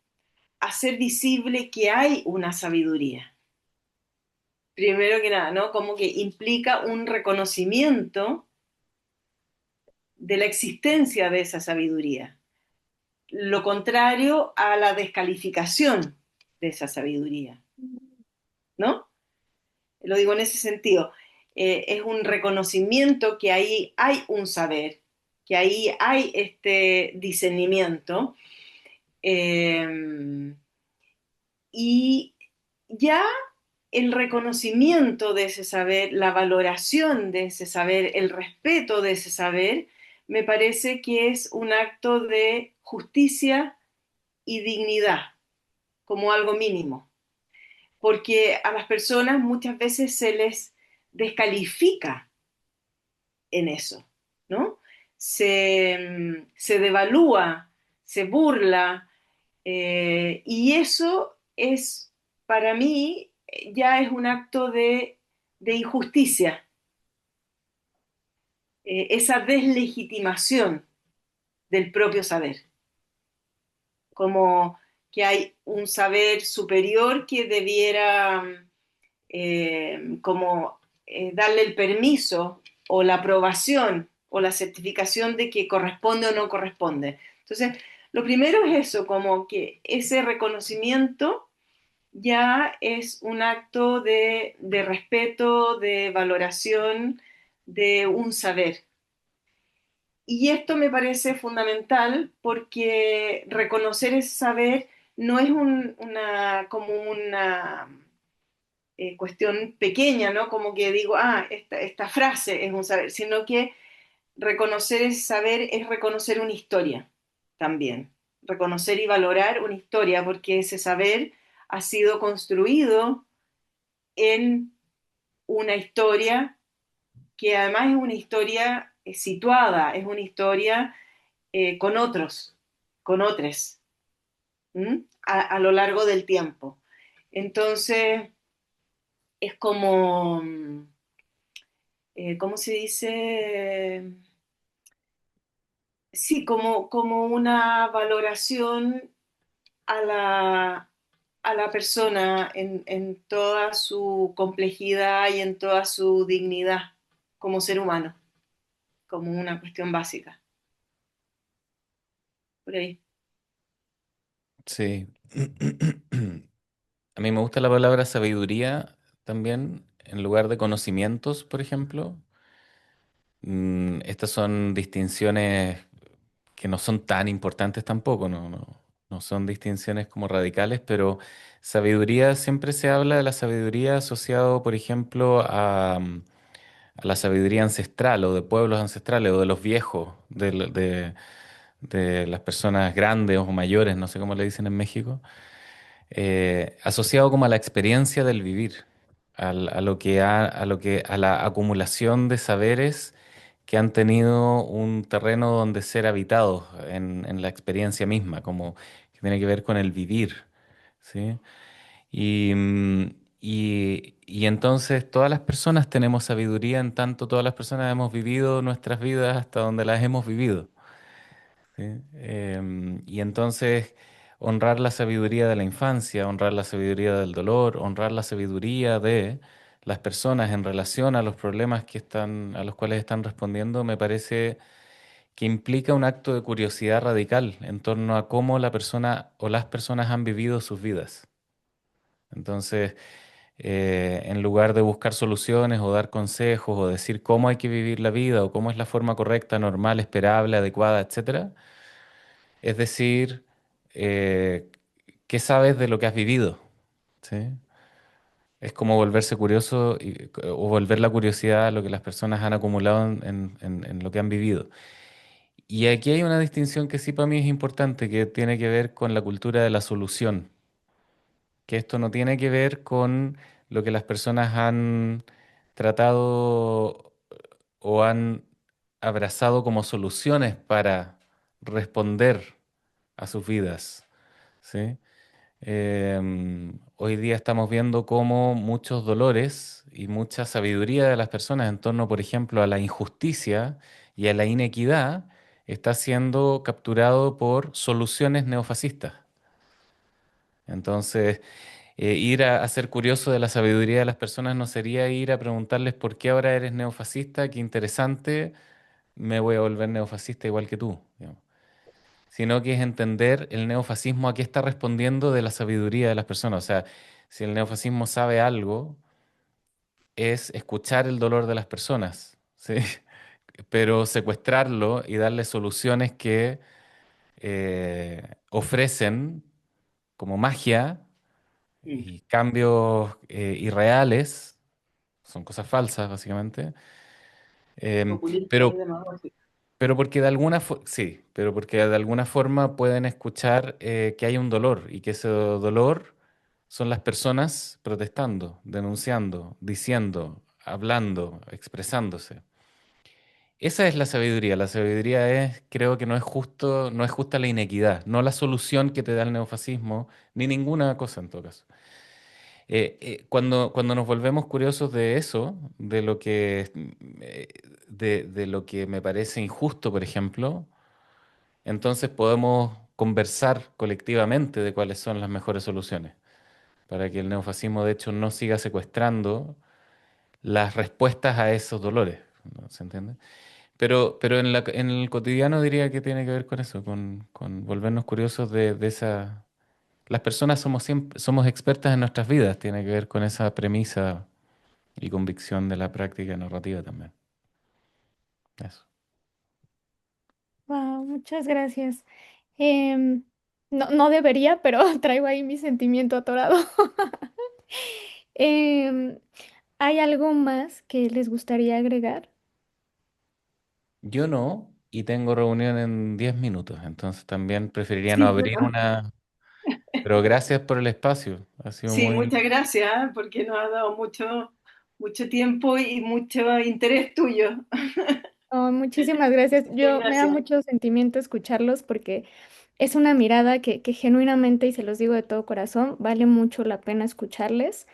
hacer visible que hay una sabiduría. Primero que nada, ¿no? Como que implica un reconocimiento de la existencia de esa sabiduría. Lo contrario a la descalificación de esa sabiduría, ¿no? Lo digo en ese sentido. Es un reconocimiento que ahí hay un saber, que ahí hay este discernimiento. eh, y ya el reconocimiento de ese saber, la valoración de ese saber, el respeto de ese saber, me parece que es un acto de justicia y dignidad como algo mínimo, porque a las personas muchas veces se les descalifica en eso, ¿no? Se devalúa, se burla, y eso es, para mí, ya es un acto de injusticia, esa deslegitimación del propio saber, como que hay un saber superior que debiera como darle el permiso o la aprobación o la certificación de que corresponde o no corresponde. Entonces, lo primero es eso, como que ese reconocimiento ya es un acto de respeto, de valoración de un saber. Y esto me parece fundamental porque reconocer ese saber no es como una cuestión pequeña, ¿no? Como que digo, esta frase es un saber, sino que reconocer ese saber es reconocer una historia también, reconocer y valorar una historia, porque ese saber ha sido construido en una historia que además es una historia situada, es una historia con otros, con otros, a lo largo del tiempo. Entonces, es como, ¿cómo se dice? Sí, como una valoración a la persona en toda su complejidad y en toda su dignidad como ser humano, como una cuestión básica. Por ahí.
Sí. A mí me gusta la palabra sabiduría también, en lugar de conocimientos, por ejemplo. Estas son distinciones que no son tan importantes tampoco, no son distinciones como radicales, pero sabiduría, siempre se habla de la sabiduría asociado, por ejemplo, a la sabiduría ancestral o de pueblos ancestrales o de los viejos, de las personas grandes o mayores, no sé cómo le dicen en México, asociado como a la experiencia del vivir, a la acumulación de saberes que han tenido un terreno donde ser habitados en la experiencia misma, como que tiene que ver con el vivir, ¿sí? Y, y entonces todas las personas tenemos sabiduría en tanto todas las personas hemos vivido nuestras vidas hasta donde las hemos vivido. ¿Sí? Y entonces honrar la sabiduría de la infancia, honrar la sabiduría del dolor, honrar la sabiduría de las personas en relación a los problemas a los cuales están respondiendo, me parece que implica un acto de curiosidad radical en torno a cómo la persona o las personas han vivido sus vidas. Entonces, en lugar de buscar soluciones o dar consejos o decir cómo hay que vivir la vida o cómo es la forma correcta, normal, esperable, adecuada, etcétera, es decir, eh, ¿qué sabes de lo que has vivido? ¿Sí? Es como volverse curioso o volver la curiosidad a lo que las personas han acumulado en lo que han vivido. Y aquí hay una distinción que sí para mí es importante, que tiene que ver con la cultura de la solución, que esto no tiene que ver con lo que las personas han tratado o han abrazado como soluciones para responder a sus vidas, ¿sí? Hoy día estamos viendo cómo muchos dolores y mucha sabiduría de las personas en torno, por ejemplo, a la injusticia y a la inequidad está siendo capturado por soluciones neofascistas. Entonces, ir a ser curioso de la sabiduría de las personas no sería ir a preguntarles por qué ahora eres neofascista, qué interesante, me voy a volver neofascista igual que tú, digamos. Sino que es entender el neofascismo a qué está respondiendo de la sabiduría de las personas. O sea, si el neofascismo sabe algo, es escuchar el dolor de las personas, ¿sí? Pero secuestrarlo y darle soluciones que ofrecen como magia
Mm.
y cambios irreales, son cosas falsas básicamente, em,
Populista y
pero,
demagógico.
pero porque de alguna sí, pero porque de alguna forma pueden escuchar que hay un dolor y que ese dolor son las personas protestando, denunciando, diciendo, hablando, expresándose. Esa es la sabiduría. La sabiduría es, creo que no es justo, no es justa la inequidad, no la solución que te da el neofascismo, ni ninguna cosa en todo caso. Cuando nos volvemos curiosos de eso, de lo que, de lo que me parece injusto, por ejemplo, entonces podemos conversar colectivamente de cuáles son las mejores soluciones para que el neofascismo, de hecho, no siga secuestrando las respuestas a esos dolores. ¿No? ¿Se entiende? Pero en el cotidiano diría que tiene que ver con eso, con volvernos curiosos de esa... Las personas somos siempre, somos expertas en nuestras vidas, tiene que ver con esa premisa y convicción de la práctica narrativa también. Eso.
Wow, muchas gracias. Em, no, no debería, pero traigo ahí mi sentimiento atorado. Em, ¿Hay algo más que les gustaría agregar?
Yo no, y tengo reunión en 10 minutos, entonces también preferiría no
Sí, yo
abrir
también.
una... Pero gracias por el espacio, ha sido
Sí,
muy...
muchas gracias, ¿eh? Porque nos ha dado mucho tiempo y mucho interés tuyo.
Oh, muchísimas gracias.
Muchas
Me da
gracias.
mucho sentimiento escucharlos porque es una mirada que genuinamente, y se los digo de todo corazón, vale mucho la pena escucharles.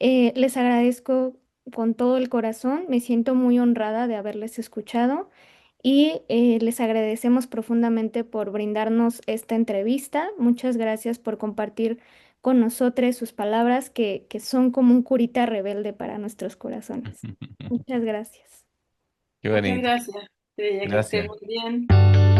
Les agradezco con todo el corazón, me siento muy honrada de haberles escuchado y les agradecemos profundamente por brindarnos esta entrevista. Muchas gracias por compartir con nosotros sus palabras que son como un curita rebelde para nuestros corazones. Muchas gracias.
Qué
Muchas
bonito.
gracias, Estrella, que estés
Gracias.
muy bien.